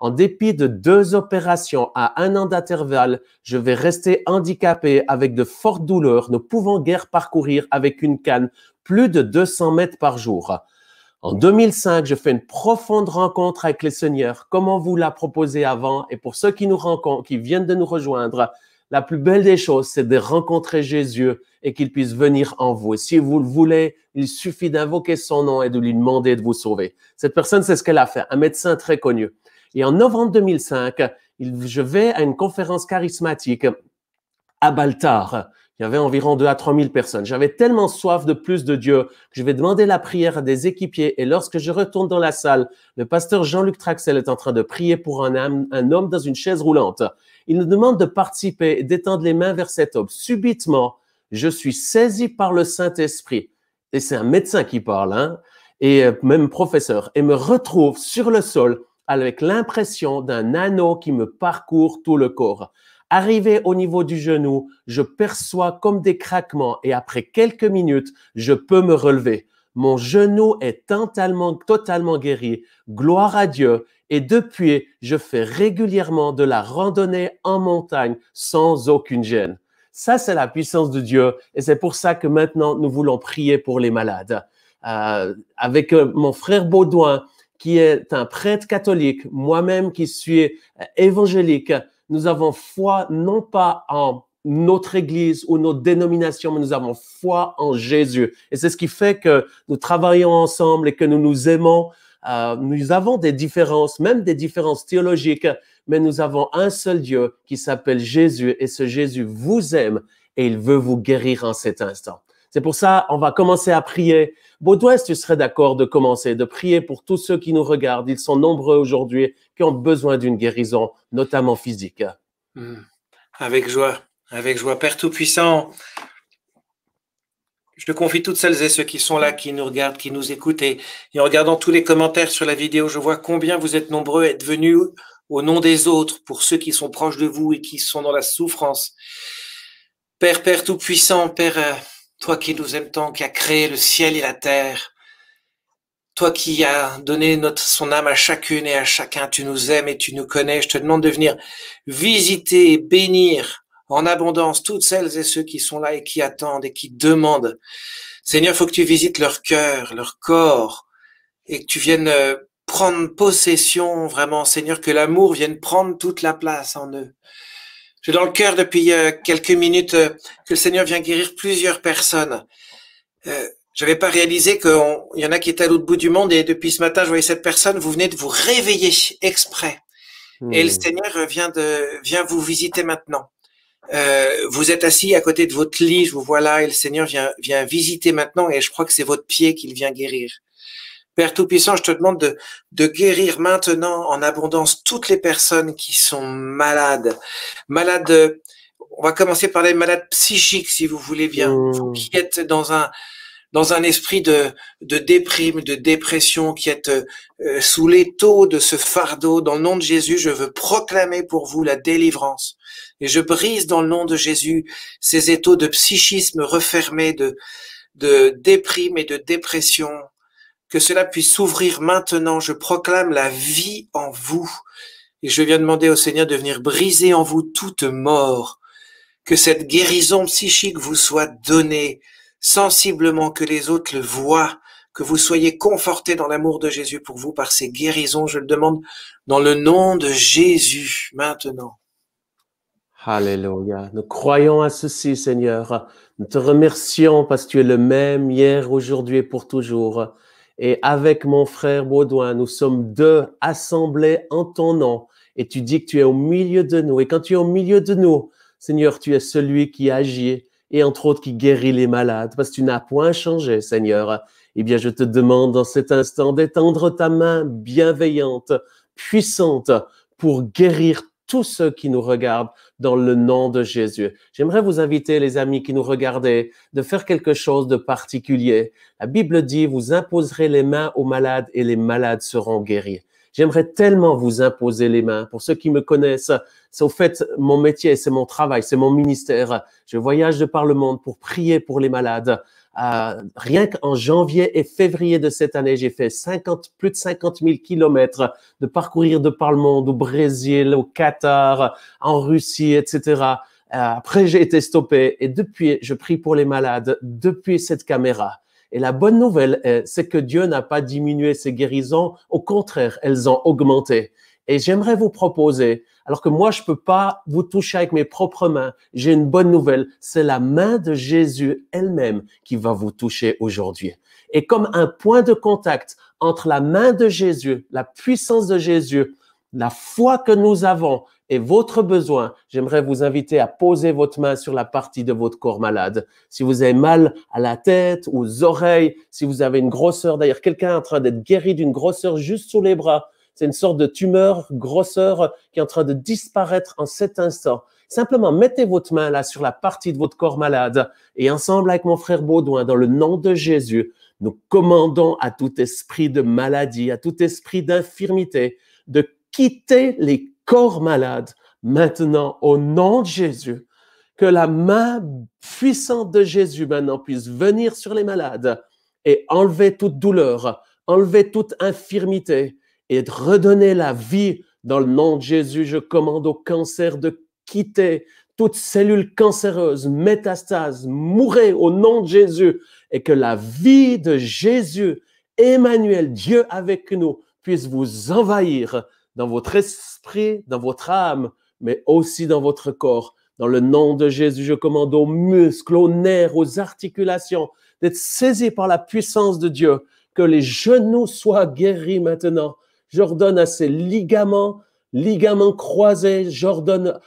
En dépit de 2 opérations à 1 an d'intervalle, je vais rester handicapé avec de fortes douleurs, ne pouvant guère parcourir avec une canne plus de 200 mètres par jour. En 2005, je fais une profonde rencontre avec le Seigneur, comme on vous l'a proposé avant. Et pour ceux qui nous rencontrent, qui viennent de nous rejoindre, la plus belle des choses, c'est de rencontrer Jésus et qu'il puisse venir en vous. Et si vous le voulez, il suffit d'invoquer son nom et de lui demander de vous sauver. Cette personne, c'est ce qu'elle a fait, un médecin très connu. Et en novembre 2005, je vais à une conférence charismatique à Baltar. Il y avait environ 2 à 3 000 personnes. J'avais tellement soif de plus de Dieu que je vais demander la prière à des équipiers. Et lorsque je retourne dans la salle, le pasteur Jean-Luc Traxel est en train de prier pour un homme dans une chaise roulante. Il nous demande de participer et d'étendre les mains vers cet homme. Subitement, je suis saisi par le Saint-Esprit. Et c'est un médecin qui parle, hein, et même professeur, et me retrouve sur le sol avec l'impression d'un anneau qui me parcourt tout le corps. Arrivé au niveau du genou, je perçois comme des craquements et après quelques minutes, je peux me relever. Mon genou est totalement guéri. Gloire à Dieu. Et depuis, je fais régulièrement de la randonnée en montagne sans aucune gêne. Ça, c'est la puissance de Dieu. Et c'est pour ça que maintenant, nous voulons prier pour les malades. Avec mon frère Baudouin, qui est un prêtre catholique, moi-même qui suis évangélique, nous avons foi non pas en notre église ou notre dénomination, mais nous avons foi en Jésus. Et c'est ce qui fait que nous travaillons ensemble et que nous nous aimons. Nous avons des différences, même des différences théologiques, mais nous avons un seul Dieu qui s'appelle Jésus et ce Jésus vous aime et il veut vous guérir en cet instant. C'est pour ça, on va commencer à prier. Baudouin, est-ce que tu serais d'accord de commencer, de prier pour tous ceux qui nous regardent? Ils sont nombreux aujourd'hui qui ont besoin d'une guérison, notamment physique. Avec joie, avec joie. Père Tout-Puissant, je te confie toutes celles et ceux qui sont là, qui nous regardent, qui nous écoutent. Et en regardant tous les commentaires sur la vidéo, je vois combien vous êtes nombreux à être venus au nom des autres, pour ceux qui sont proches de vous et qui sont dans la souffrance. Père Tout-Puissant, Père, toi qui nous aimes tant, qui as créé le ciel et la terre, toi qui as donné son âme à chacune et à chacun, tu nous aimes et tu nous connais. Je te demande de venir visiter et bénir en abondance toutes celles et ceux qui sont là et qui attendent et qui demandent. Seigneur, il faut que tu visites leur cœur, leur corps et que tu viennes prendre possession vraiment, Seigneur, que l'amour vienne prendre toute la place en eux. J'ai dans le cœur depuis quelques minutes que le Seigneur vient guérir plusieurs personnes. J'avais pas réalisé qu'il y en a qui étaient à l'autre bout du monde et depuis ce matin, je voyais cette personne, vous venez de vous réveiller exprès. Et le Seigneur vient vous visiter maintenant. Vous êtes assis à côté de votre lit, je vous vois là, et le Seigneur vient visiter maintenant et je crois que c'est votre pied qu'il vient guérir. Père Tout-Puissant, je te demande de guérir maintenant en abondance toutes les personnes qui sont malades. Malades, on va commencer par les malades psychiques, si vous voulez bien. Vous qui êtes dans un dans un esprit de déprime, de dépression, qui êtes sous l'étau de ce fardeau. Dans le nom de Jésus, je veux proclamer pour vous la délivrance. Et je brise dans le nom de Jésus ces étaux de psychisme refermés, de déprime et de dépression. Que cela puisse s'ouvrir maintenant. Je proclame la vie en vous. Et je viens demander au Seigneur de venir briser en vous toute mort. Que cette guérison psychique vous soit donnée sensiblement, que les autres le voient, que vous soyez confortés dans l'amour de Jésus pour vous par ces guérisons. Je le demande dans le nom de Jésus maintenant. Alléluia. Nous croyons à ceci, Seigneur. Nous te remercions parce que tu es le même hier, aujourd'hui et pour toujours. Et avec mon frère Baudouin, nous sommes deux assemblés en ton nom. Et tu dis que tu es au milieu de nous. Et quand tu es au milieu de nous, Seigneur, tu es celui qui agit et entre autres qui guérit les malades. Parce que tu n'as point changé, Seigneur. Eh bien, je te demande dans cet instant d'étendre ta main bienveillante, puissante, pour guérir tous ceux qui nous regardent dans le nom de Jésus. J'aimerais vous inviter, les amis qui nous regardez, de faire quelque chose de particulier. La Bible dit, vous imposerez les mains aux malades et les malades seront guéris. J'aimerais tellement vous imposer les mains. Pour ceux qui me connaissent, c'est au fait mon métier, c'est mon travail, c'est mon ministère. Je voyage de par le monde pour prier pour les malades. Rien qu'en janvier et février de cette année, j'ai fait plus de 50 000 kilomètres de parcourir de par le monde, au Brésil, au Qatar, en Russie, etc. Après, j'ai été stoppé et depuis, je prie pour les malades depuis cette caméra. Et la bonne nouvelle, c'est que Dieu n'a pas diminué ses guérisons. Au contraire, elles ont augmenté. Et j'aimerais vous proposer, alors que moi, je peux pas vous toucher avec mes propres mains, j'ai une bonne nouvelle, c'est la main de Jésus elle-même qui va vous toucher aujourd'hui. Et comme un point de contact entre la main de Jésus, la puissance de Jésus, la foi que nous avons et votre besoin, j'aimerais vous inviter à poser votre main sur la partie de votre corps malade. Si vous avez mal à la tête, aux oreilles, si vous avez une grosseur, d'ailleurs quelqu'un est en train d'être guéri d'une grosseur juste sous les bras, c'est une sorte de tumeur, grosseur qui est en train de disparaître en cet instant. Simplement, mettez votre main là sur la partie de votre corps malade et ensemble avec mon frère Baudouin, dans le nom de Jésus, nous commandons à tout esprit de maladie, à tout esprit d'infirmité, de quitter les corps malades maintenant au nom de Jésus. Que la main puissante de Jésus maintenant puisse venir sur les malades et enlever toute douleur, enlever toute infirmité, et de redonner la vie dans le nom de Jésus. Je commande au cancer de quitter toute cellule cancéreuse, métastase, mourez au nom de Jésus et que la vie de Jésus, Emmanuel, Dieu avec nous, puisse vous envahir dans votre esprit, dans votre âme, mais aussi dans votre corps. Dans le nom de Jésus, je commande aux muscles, aux nerfs, aux articulations d'être saisis par la puissance de Dieu, que les genoux soient guéris maintenant. J'ordonne à ces ligaments croisés, j'ordonne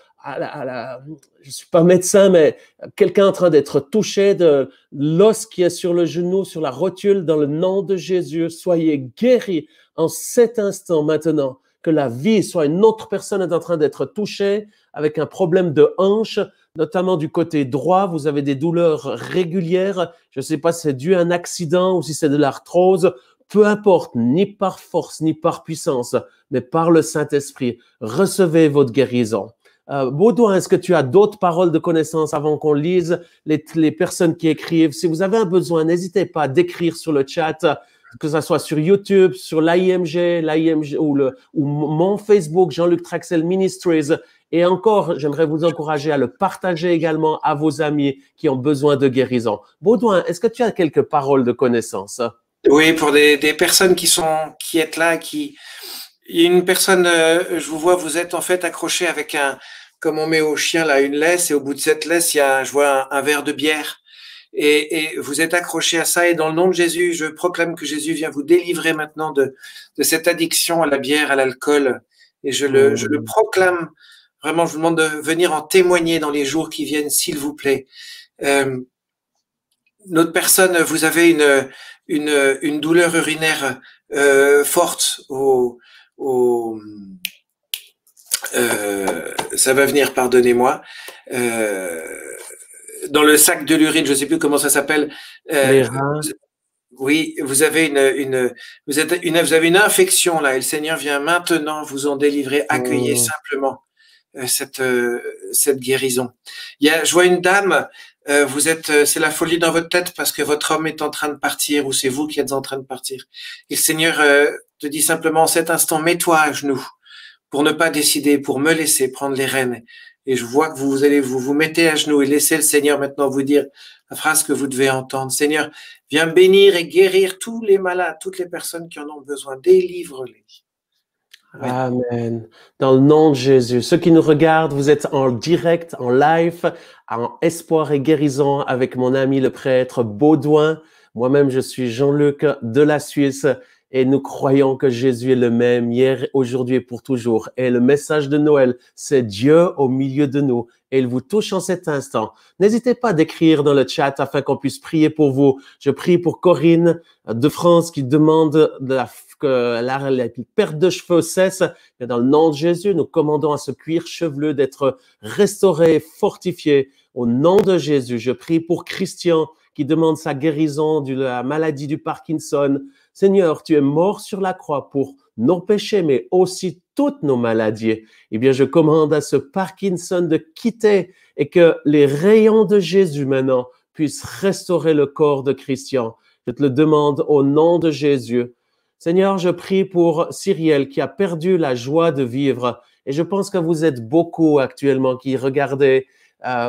je suis pas médecin, mais quelqu'un en train d'être touché de l'os qui est sur le genou, sur la rotule, dans le nom de Jésus, soyez guéris en cet instant maintenant, que la vie soit une autre personne est en train d'être touchée avec un problème de hanche, notamment du côté droit, vous avez des douleurs régulières, je ne sais pas si c'est dû à un accident ou si c'est de l'arthrose, peu importe, ni par force, ni par puissance, mais par le Saint-Esprit, recevez votre guérison. Baudouin, est-ce que tu as d'autres paroles de connaissance avant qu'on lise les personnes qui écrivent? Si vous avez un besoin, n'hésitez pas à d'écrire sur le chat, que ce soit sur YouTube, sur l'AIMG ou mon Facebook, Jean-Luc Traxel Ministries. Et encore, j'aimerais vous encourager à le partager également à vos amis qui ont besoin de guérison. Baudouin, est-ce que tu as quelques paroles de connaissance? Oui, pour des personnes qui êtes là, il y a une personne, je vous vois, vous êtes en fait accroché avec comme on met au chien là, une laisse, et au bout de cette laisse, je vois un verre de bière, et vous êtes accroché à ça, et dans le nom de Jésus, je proclame que Jésus vient vous délivrer maintenant de cette addiction à la bière, à l'alcool, et je le proclame. Vraiment, je vous demande de venir en témoigner dans les jours qui viennent, s'il vous plaît. Notre personne, vous avez une douleur urinaire forte ça va venir, pardonnez-moi. dans le sac de l'urine, je ne sais plus comment ça s'appelle. Les reins. Oui, vous avez vous avez une infection là, et le Seigneur vient maintenant vous en délivrer. Accueillez simplement cette guérison. Je vois une dame. C'est la folie dans votre tête parce que votre homme est en train de partir ou c'est vous qui êtes en train de partir. Et le Seigneur te dit simplement en cet instant, mets-toi à genoux pour ne pas décider, pour me laisser prendre les rênes. Et je vois que vous mettez à genoux et laissez le Seigneur maintenant vous dire la phrase que vous devez entendre. Seigneur, viens bénir et guérir tous les malades, toutes les personnes qui en ont besoin. Délivre-les. Amen. Amen. Dans le nom de Jésus. Ceux qui nous regardent, vous êtes en direct, en live, en Espoir et Guérison avec mon ami le prêtre Baudouin. Moi-même, je suis Jean-Luc de la Suisse. Et nous croyons que Jésus est le même hier, aujourd'hui et pour toujours. Et le message de Noël, c'est Dieu au milieu de nous. Et il vous touche en cet instant. N'hésitez pas d'écrire dans le chat afin qu'on puisse prier pour vous. Je prie pour Corinne de France qui demande que la perte de cheveux cesse. Et dans le nom de Jésus, nous commandons à ce cuir chevelu d'être restauré, fortifié. Au nom de Jésus, je prie pour Christian qui demande sa guérison de la maladie du Parkinson. Seigneur, tu es mort sur la croix pour nos péchés, mais aussi toutes nos maladies. Eh bien, je commande à ce Parkinson de quitter et que les rayons de Jésus maintenant puissent restaurer le corps de Christian. Je te le demande au nom de Jésus. Seigneur, je prie pour Cyrielle qui a perdu la joie de vivre. Et je pense que vous êtes beaucoup actuellement qui regardez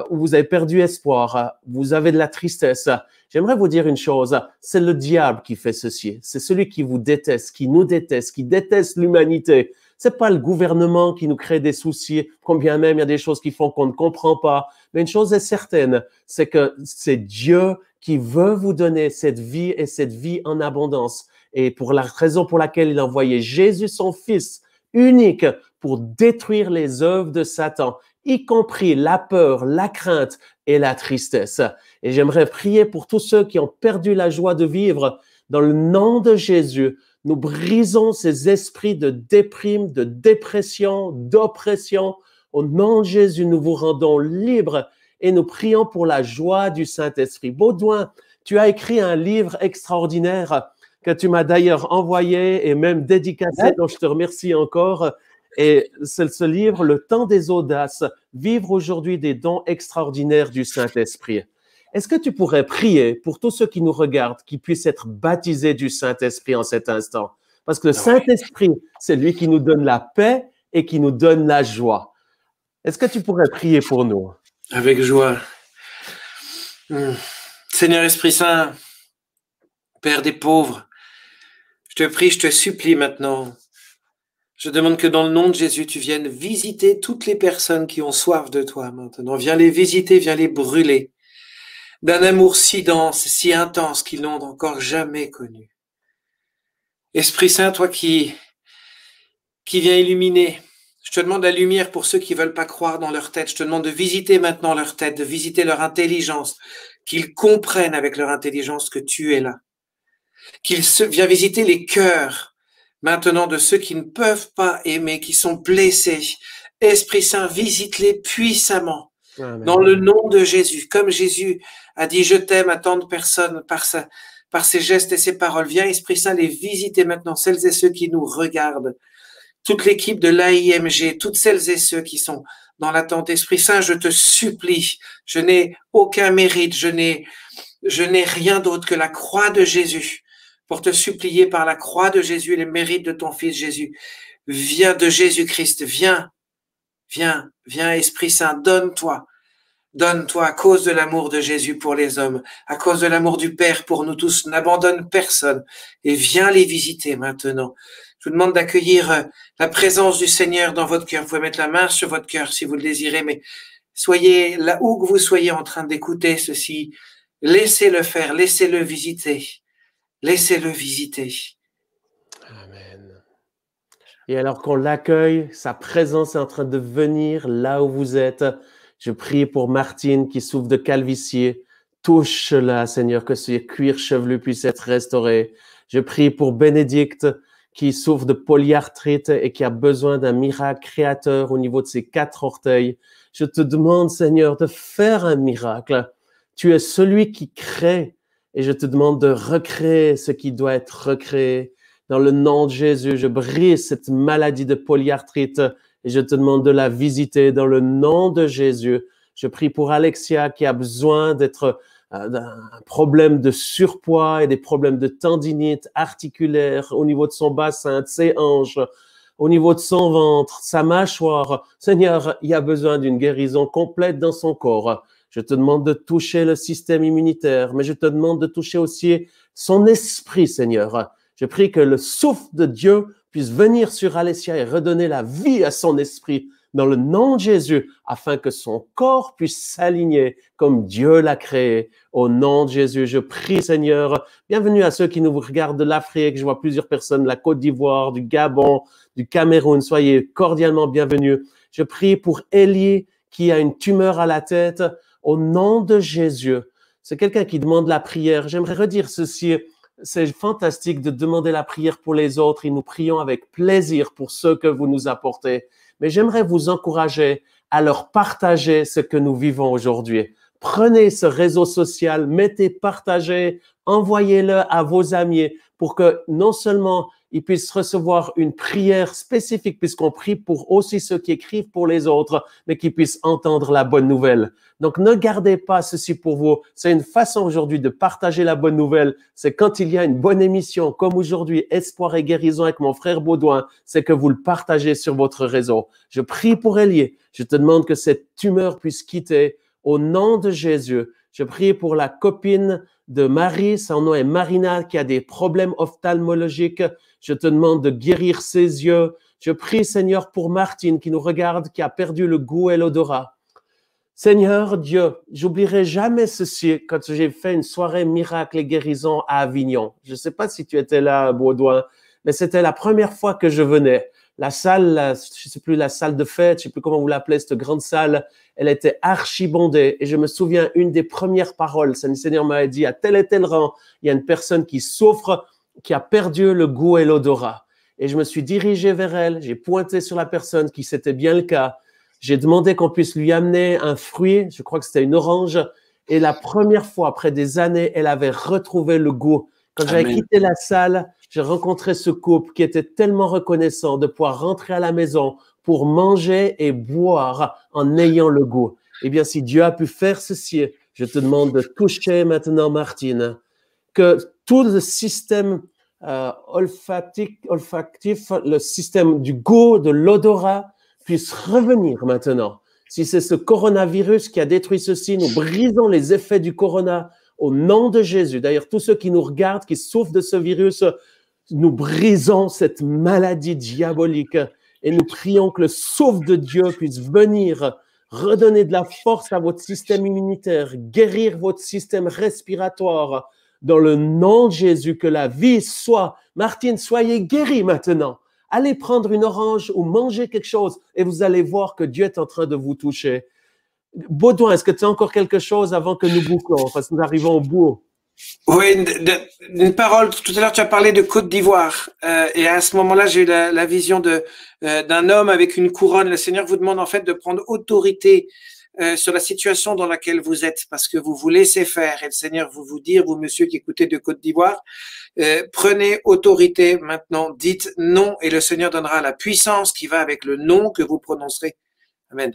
où vous avez perdu espoir, vous avez de la tristesse. J'aimerais vous dire une chose, c'est le diable qui fait ceci. C'est celui qui vous déteste, qui nous déteste, qui déteste l'humanité. C'est pas le gouvernement qui nous crée des soucis, combien même il y a des choses qui font qu'on ne comprend pas. Mais une chose est certaine, c'est que c'est Dieu qui veut vous donner cette vie et cette vie en abondance. Et pour la raison pour laquelle il a envoyé Jésus, son Fils unique, pour détruire les œuvres de Satan, y compris la peur, la crainte et la tristesse. Et j'aimerais prier pour tous ceux qui ont perdu la joie de vivre. Dans le nom de Jésus, nous brisons ces esprits de déprime, de dépression, d'oppression. Au nom de Jésus, nous vous rendons libres et nous prions pour la joie du Saint-Esprit. Baudouin, tu as écrit un livre extraordinaire que tu m'as d'ailleurs envoyé et même dédicacé, dont je te remercie encore. Et c'est ce livre, Le temps des audaces, vivre aujourd'hui des dons extraordinaires du Saint-Esprit. Est-ce que tu pourrais prier pour tous ceux qui nous regardent, qui puissent être baptisés du Saint-Esprit en cet instant? Parce que le Saint-Esprit, c'est lui qui nous donne la paix et qui nous donne la joie. Est-ce que tu pourrais prier pour nous? Avec joie. Seigneur Esprit Saint, Père des pauvres, je te prie, je te supplie maintenant. Je demande que dans le nom de Jésus, tu viennes visiter toutes les personnes qui ont soif de toi maintenant. Viens les visiter, viens les brûler d'un amour si dense, si intense qu'ils n'ont encore jamais connu. Esprit Saint, toi qui viens illuminer, je te demande la lumière pour ceux qui veulent pas croire dans leur tête. Je te demande de visiter maintenant leur tête, de visiter leur intelligence, qu'ils comprennent avec leur intelligence que tu es là. Viens visiter les cœurs maintenant de ceux qui ne peuvent pas aimer, qui sont blessés. Esprit Saint, visite-les puissamment. Amen. Dans le nom de Jésus. Comme Jésus a dit, je t'aime à tant de personnes par ses gestes et ses paroles. Viens, Esprit Saint, les visiter maintenant, celles et ceux qui nous regardent. Toute l'équipe de l'AIMG, toutes celles et ceux qui sont dans l'attente. Esprit Saint, je te supplie, je n'ai aucun mérite, je n'ai rien d'autre que la croix de Jésus. Pour te supplier par la croix de Jésus et les mérites de ton Fils Jésus. Viens de Jésus-Christ, viens, Esprit Saint, donne-toi à cause de l'amour de Jésus pour les hommes, à cause de l'amour du Père pour nous tous, n'abandonne personne et viens les visiter maintenant. Je vous demande d'accueillir la présence du Seigneur dans votre cœur. Vous pouvez mettre la main sur votre cœur si vous le désirez, mais soyez là où que vous soyez en train d'écouter ceci, laissez-le faire, laissez-le visiter. Laissez-le visiter. Amen. Et alors qu'on l'accueille, sa présence est en train de venir là où vous êtes. Je prie pour Martine qui souffre de calvitie. Touche-la, Seigneur, que ce cuir chevelu puisse être restauré. Je prie pour Bénédicte qui souffre de polyarthrite et qui a besoin d'un miracle créateur au niveau de ses 4 orteils. Je te demande, Seigneur, de faire un miracle. Tu es celui qui crée. Et je te demande de recréer ce qui doit être recréé. Dans le nom de Jésus, je brise cette maladie de polyarthrite et je te demande de la visiter dans le nom de Jésus. Je prie pour Alexia qui a besoin d'un problème de surpoids et des problèmes de tendinite articulaire au niveau de son bassin, de ses hanches, au niveau de son ventre, sa mâchoire. Seigneur, il y a besoin d'une guérison complète dans son corps. Je te demande de toucher le système immunitaire, mais je te demande de toucher aussi son esprit, Seigneur. Je prie que le souffle de Dieu puisse venir sur Alessia et redonner la vie à son esprit dans le nom de Jésus, afin que son corps puisse s'aligner comme Dieu l'a créé. Au nom de Jésus, je prie, Seigneur. Bienvenue à ceux qui nous regardent de l'Afrique. Je vois plusieurs personnes de la Côte d'Ivoire, du Gabon, du Cameroun. Soyez cordialement bienvenus. Je prie pour Élie qui a une tumeur à la tête. Au nom de Jésus, c'est quelqu'un qui demande la prière. J'aimerais redire ceci. C'est fantastique de demander la prière pour les autres et nous prions avec plaisir pour ceux que vous nous apportez. Mais j'aimerais vous encourager à leur partager ce que nous vivons aujourd'hui. Prenez ce réseau social, partagez, envoyez-le à vos amis pour que non seulement ils puissent recevoir une prière spécifique puisqu'on prie pour aussi ceux qui écrivent pour les autres, mais qu'ils puissent entendre la bonne nouvelle. Donc, ne gardez pas ceci pour vous. C'est une façon aujourd'hui de partager la bonne nouvelle. C'est quand il y a une bonne émission, comme aujourd'hui, Espoir et guérison avec mon frère Baudouin, c'est que vous le partagez sur votre réseau. Je prie pour Élie. Je te demande que cette tumeur puisse quitter au nom de Jésus. Je prie pour la copine de Marie, son nom est Marina, qui a des problèmes ophtalmologiques. Je te demande de guérir ses yeux. Je prie, Seigneur, pour Martine qui nous regarde, qui a perdu le goût et l'odorat. Seigneur Dieu, j'oublierai jamais ceci quand j'ai fait une soirée miracle et guérison à Avignon. Je ne sais pas si tu étais là, Baudouin, mais c'était la première fois que je venais. La salle, je ne sais plus, la salle de fête, je ne sais plus comment vous l'appelez, cette grande salle, elle était archibondée. Et je me souviens, une des premières paroles, le Seigneur m'avait dit, à tel et tel rang, il y a une personne qui souffre, qui a perdu le goût et l'odorat. Et je me suis dirigé vers elle, j'ai pointé sur la personne qui c'était bien le cas. J'ai demandé qu'on puisse lui amener un fruit, je crois que c'était une orange. Et la première fois, après des années, elle avait retrouvé le goût. Quand j'avais quitté la salle, j'ai rencontré ce couple qui était tellement reconnaissant de pouvoir rentrer à la maison pour manger et boire en ayant le goût. Eh bien, si Dieu a pu faire ceci, je te demande de toucher maintenant Martine, que tout le système olfactif, le système du goût, de l'odorat puisse revenir maintenant. Si c'est ce coronavirus qui a détruit ceci, nous brisons les effets du corona au nom de Jésus. D'ailleurs, tous ceux qui nous regardent, qui souffrent de ce virus, nous brisons cette maladie diabolique et nous prions que le souffle de Dieu puisse venir redonner de la force à votre système immunitaire, guérir votre système respiratoire. Dans le nom de Jésus, que la vie soit. Martine, soyez guérie maintenant. Allez prendre une orange ou manger quelque chose et vous allez voir que Dieu est en train de vous toucher. Baudouin, est-ce que tu as encore quelque chose avant que nous bouclons, parce que nous arrivons au bout? Oui, une parole. Tout à l'heure, tu as parlé de Côte d'Ivoire. Et à ce moment-là, j'ai eu la vision d'un homme avec une couronne. Le Seigneur vous demande en fait de prendre autorité sur la situation dans laquelle vous êtes, parce que vous vous laissez faire. Et le Seigneur vous dit, vous monsieur qui écoutez de Côte d'Ivoire, prenez autorité maintenant, dites non, et le Seigneur donnera la puissance qui va avec le non que vous prononcerez. Amen.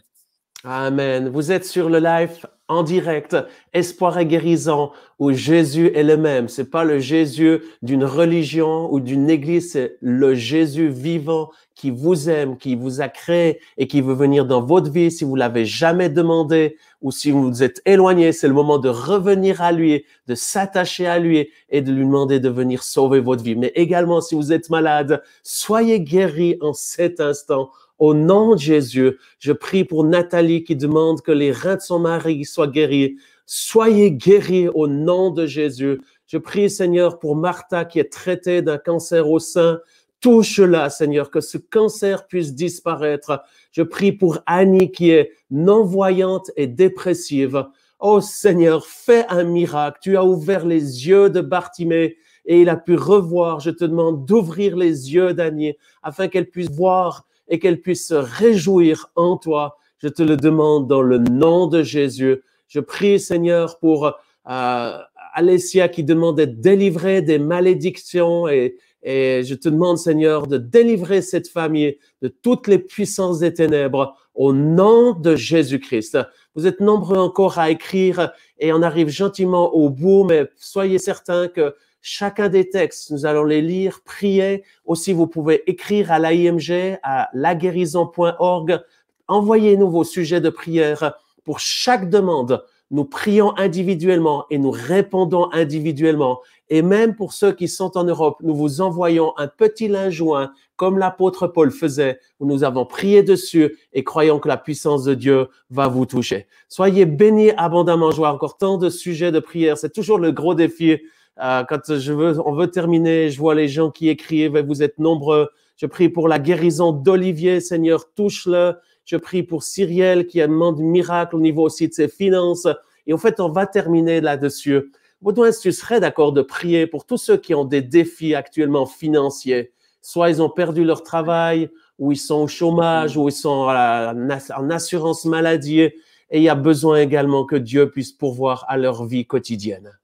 Amen. Vous êtes sur le live en direct, Espoir et guérison, où Jésus est le même. C'est pas le Jésus d'une religion ou d'une église, c'est le Jésus vivant qui vous aime, qui vous a créé et qui veut venir dans votre vie. Si vous l'avez jamais demandé ou si vous vous êtes éloigné, c'est le moment de revenir à lui, de s'attacher à lui et de lui demander de venir sauver votre vie. Mais également, si vous êtes malade, soyez guéris en cet instant. Au nom de Jésus, je prie pour Nathalie qui demande que les reins de son mari soient guéris. Soyez guéris au nom de Jésus. Je prie, Seigneur, pour Martha qui est traitée d'un cancer au sein. Touche-la, Seigneur, que ce cancer puisse disparaître. Je prie pour Annie qui est non-voyante et dépressive. Oh Seigneur, fais un miracle. Tu as ouvert les yeux de Bartimée et il a pu revoir. Je te demande d'ouvrir les yeux d'Annie afin qu'elle puisse voir et qu'elle puisse se réjouir en toi. Je te le demande dans le nom de Jésus. Je prie, Seigneur, pour Alessia qui demande d'être délivrée des malédictions et je te demande, Seigneur, de délivrer cette famille de toutes les puissances des ténèbres au nom de Jésus-Christ. Vous êtes nombreux encore à écrire et on arrive gentiment au bout, mais soyez certains que chacun des textes, nous allons les lire, prier. Aussi, vous pouvez écrire à l'AIMG, à laguérison.org. Envoyez-nous vos sujets de prière pour chaque demande. Nous prions individuellement et nous répondons individuellement. Et même pour ceux qui sont en Europe, nous vous envoyons un petit linge joint, comme l'apôtre Paul faisait, où nous avons prié dessus et croyons que la puissance de Dieu va vous toucher. Soyez bénis abondamment. Je vois encore tant de sujets de prière. C'est toujours le gros défi. Quand on veut terminer, je vois les gens qui écrivent et vous êtes nombreux. Je prie pour la guérison d'Olivier. Seigneur, touche-le. Je prie pour Cyrielle qui a demandé un miracle au niveau aussi de ses finances. Et en fait, on va terminer là-dessus. Baudouin, si tu serais d'accord de prier pour tous ceux qui ont des défis actuellement financiers, soit ils ont perdu leur travail, ou ils sont au chômage, ou ils sont en assurance maladie, et il y a besoin également que Dieu puisse pourvoir à leur vie quotidienne.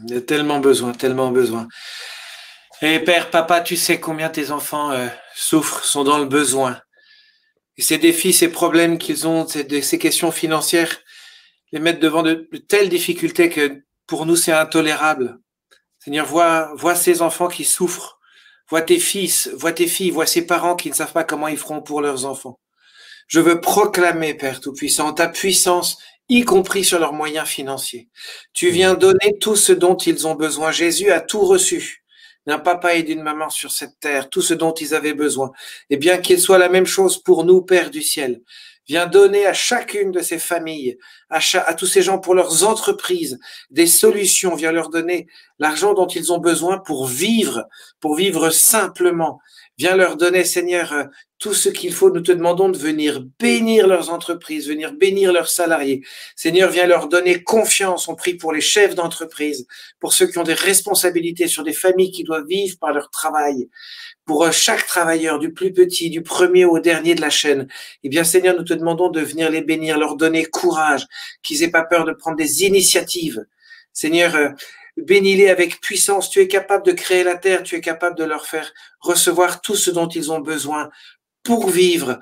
Il y a tellement besoin, tellement besoin. Et Père, Papa, tu sais combien tes enfants souffrent, sont dans le besoin. Et ces défis, ces problèmes qu'ils ont, ces questions financières, les mettent devant de telles difficultés que pour nous, c'est intolérable. Seigneur, vois ces enfants qui souffrent. Vois tes fils, vois tes filles, vois ces parents qui ne savent pas comment ils feront pour leurs enfants. Je veux proclamer, Père Tout-Puissant, ta puissance, y compris sur leurs moyens financiers. Tu viens donner tout ce dont ils ont besoin. Jésus a tout reçu d'un papa et d'une maman sur cette terre, tout ce dont ils avaient besoin. Et bien qu'il soit la même chose pour nous, Père du ciel, viens donner à chacune de ces familles, à tous ces gens pour leurs entreprises, des solutions. Viens leur donner l'argent dont ils ont besoin pour vivre simplement. Viens leur donner, Seigneur, tout ce qu'il faut. Nous te demandons de venir bénir leurs entreprises, venir bénir leurs salariés. Seigneur, viens leur donner confiance. On prie pour les chefs d'entreprise, pour ceux qui ont des responsabilités sur des familles qui doivent vivre par leur travail. Pour chaque travailleur, du plus petit, du premier au dernier de la chaîne, eh bien, Seigneur, nous te demandons de venir les bénir, leur donner courage, qu'ils aient pas peur de prendre des initiatives. Seigneur, bénis-les avec puissance. Tu es capable de créer la terre, tu es capable de leur faire recevoir tout ce dont ils ont besoin pour vivre.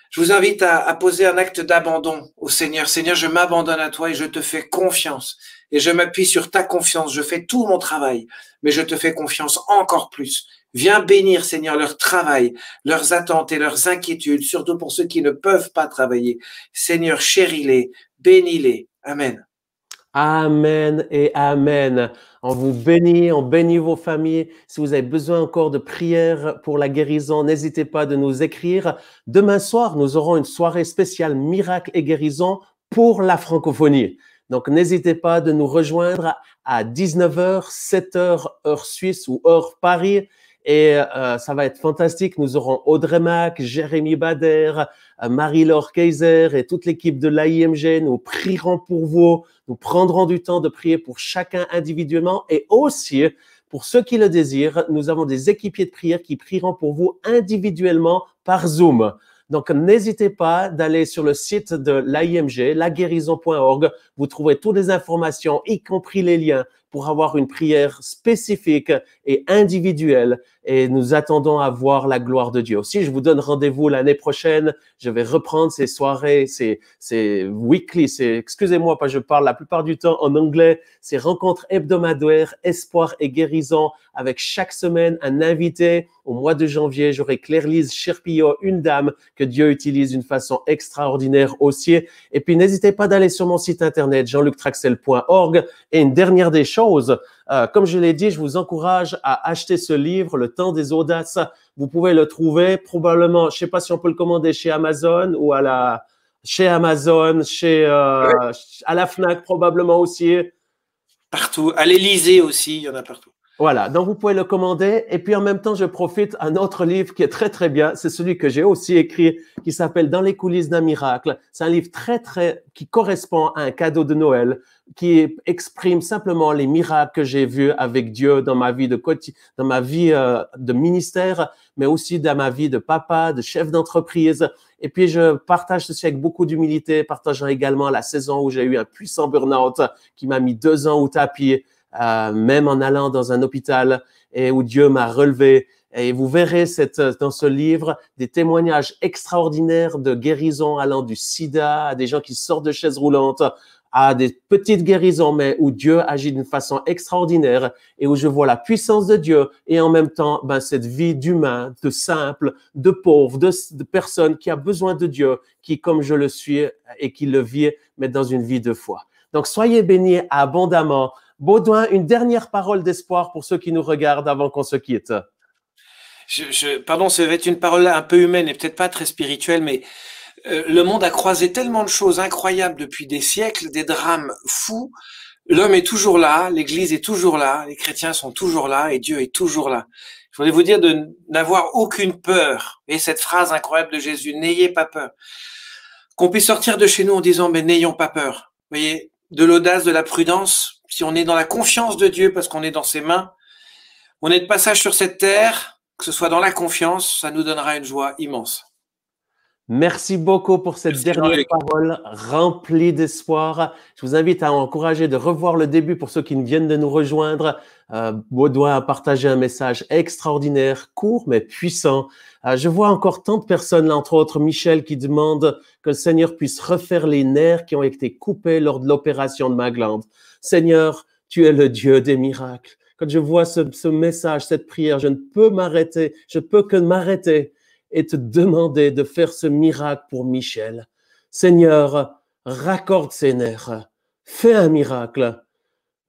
Je vous invite à poser un acte d'abandon au Seigneur. Seigneur, je m'abandonne à toi et je te fais confiance. Et je m'appuie sur ta confiance. Je fais tout mon travail, mais je te fais confiance encore plus. Viens bénir, Seigneur, leur travail, leurs attentes et leurs inquiétudes, surtout pour ceux qui ne peuvent pas travailler. Seigneur, chéris-les, bénis-les. Amen. Amen et amen. On vous bénit, on bénit vos familles. Si vous avez besoin encore de prières pour la guérison, n'hésitez pas de nous écrire. Demain soir, nous aurons une soirée spéciale miracle et guérison pour la francophonie. Donc, n'hésitez pas de nous rejoindre à 19h, 7h, heure suisse ou heure Paris. Et ça va être fantastique. Nous aurons Audrey Mac, Jérémy Bader, Marie-Laure Kaiser et toute l'équipe de l'AIMG. Nous prierons pour vous. Nous prendrons du temps de prier pour chacun individuellement et aussi pour ceux qui le désirent. Nous avons des équipiers de prière qui prieront pour vous individuellement par Zoom. Donc, n'hésitez pas d'aller sur le site de l'AIMG, laguérison.org. Vous trouverez toutes les informations, y compris les liens, pour avoir une prière spécifique et individuelle. Et nous attendons à voir la gloire de Dieu. Aussi, je vous donne rendez-vous l'année prochaine. Je vais reprendre ces soirées, ces weekly, excusez-moi, parce que je parle la plupart du temps en anglais, ces rencontres hebdomadaires, espoir et guérison, avec chaque semaine un invité. Au mois de janvier, j'aurai Claire-Lise Cherpillot, une dame que Dieu utilise d'une façon extraordinaire aussi. Et puis, n'hésitez pas d'aller sur mon site internet, jean-luctraxel.org. Et une dernière des choses, comme je l'ai dit, je vous encourage à acheter ce livre, Le Temps des Audaces. Vous pouvez le trouver probablement, je ne sais pas si on peut le commander chez Amazon ou chez Amazon, à la FNAC probablement aussi. Partout. À l'Élysée aussi, il y en a partout. Voilà, donc vous pouvez le commander. Et puis en même temps, je profite un autre livre qui est très, très bien. C'est celui que j'ai aussi écrit, qui s'appelle Dans les coulisses d'un miracle. C'est un livre qui correspond à un cadeau de Noël, qui exprime simplement les miracles que j'ai vus avec Dieu dans ma vie de ministère, mais aussi dans ma vie de papa, de chef d'entreprise. Et puis, je partage ceci avec beaucoup d'humilité, partageant également la saison où j'ai eu un puissant burn-out qui m'a mis 2 ans au tapis. Même en allant dans un hôpital et où Dieu m'a relevé. Et vous verrez dans ce livre des témoignages extraordinaires de guérison allant du sida à des gens qui sortent de chaises roulantes, à des petites guérisons, mais où Dieu agit d'une façon extraordinaire et où je vois la puissance de Dieu et en même temps, cette vie d'humain, de simple, de pauvre, de personne qui a besoin de Dieu, qui, comme je le suis et qui le vit, mais dans une vie de foi. Donc, soyez bénis abondamment. Baudouin, une dernière parole d'espoir pour ceux qui nous regardent avant qu'on se quitte. Pardon, ça va être une parole un peu humaine et peut-être pas très spirituelle, mais le monde a croisé tellement de choses incroyables depuis des siècles, des drames fous. L'homme est toujours là, l'Église est toujours là, les chrétiens sont toujours là et Dieu est toujours là. Je voulais vous dire de n'avoir aucune peur. Et cette phrase incroyable de Jésus, n'ayez pas peur. Qu'on puisse sortir de chez nous en disant, mais n'ayons pas peur. Vous voyez, de l'audace, de la prudence. Si on est dans la confiance de Dieu parce qu'on est dans ses mains, on est de passage sur cette terre, que ce soit dans la confiance, ça nous donnera une joie immense. Merci beaucoup pour cette dernière parole remplie d'espoir. Je vous invite à encourager de revoir le début pour ceux qui viennent de nous rejoindre. Baudouin a partagé un message extraordinaire, court mais puissant. Je vois encore tant de personnes, là, entre autres Michel, qui demande que le Seigneur puisse refaire les nerfs qui ont été coupés lors de l'opération de ma glande. Seigneur, tu es le Dieu des miracles. Quand je vois ce message, cette prière, je peux que m'arrêter et te demander de faire ce miracle pour Michel. Seigneur, raccorde ses nerfs, fais un miracle.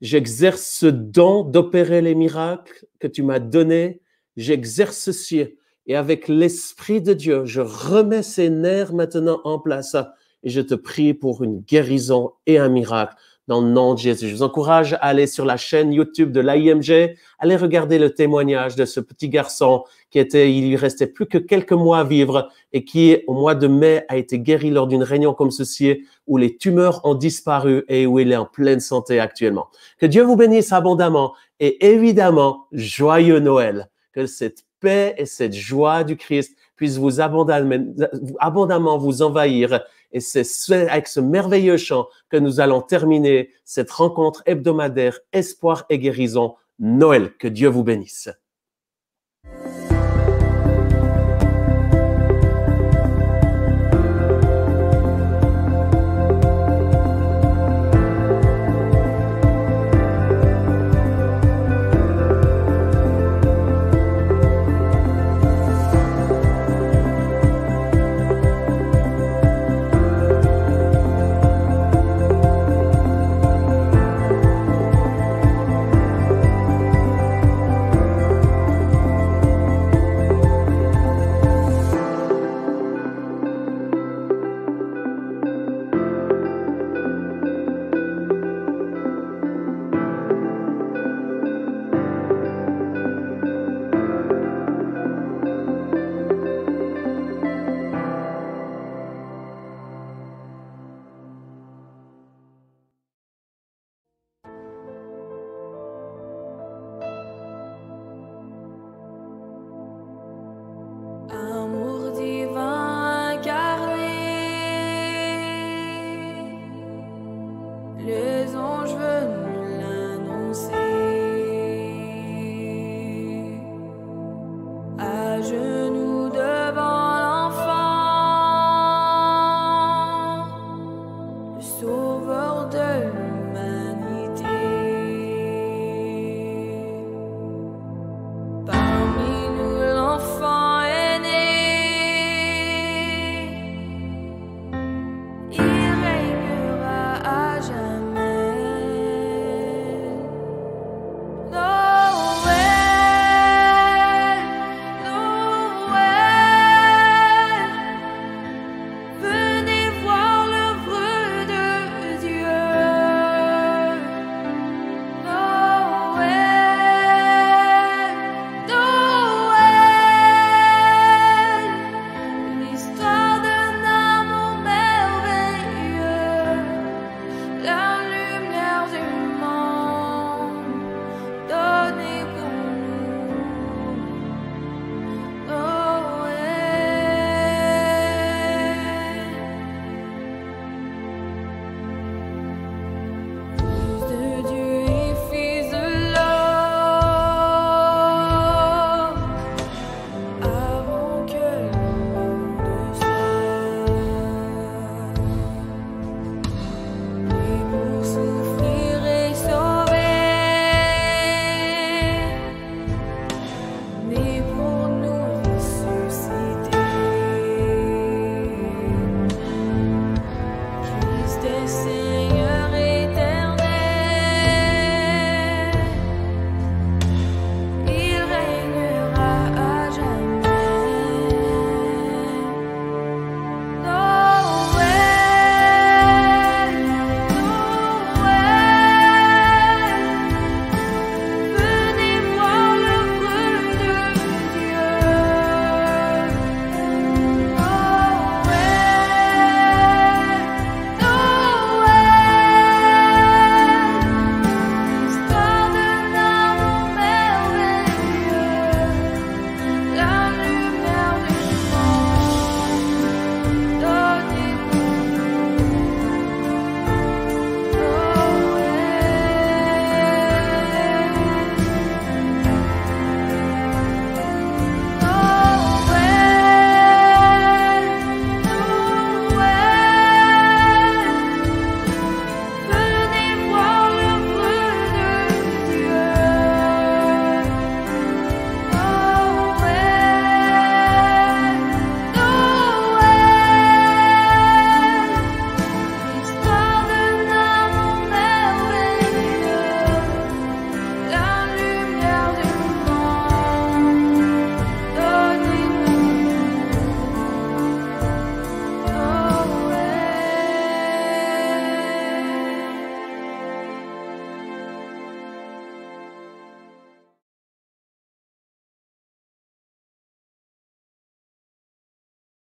J'exerce ce don d'opérer les miracles que tu m'as donné. J'exerce ceci et avec l'Esprit de Dieu, je remets ces nerfs maintenant en place et je te prie pour une guérison et un miracle. Dans le nom de Jésus, je vous encourage à aller sur la chaîne YouTube de l'AIMG, allez regarder le témoignage de ce petit garçon il lui restait plus que quelques mois à vivre et qui, au mois de mai, a été guéri lors d'une réunion comme ceci où les tumeurs ont disparu et où il est en pleine santé actuellement. Que Dieu vous bénisse abondamment et évidemment, joyeux Noël. Que cette paix et cette joie du Christ puissent vous abondamment vous envahir. Et c'est avec ce merveilleux chant que nous allons terminer cette rencontre hebdomadaire Espoir et guérison Noël. Que Dieu vous bénisse.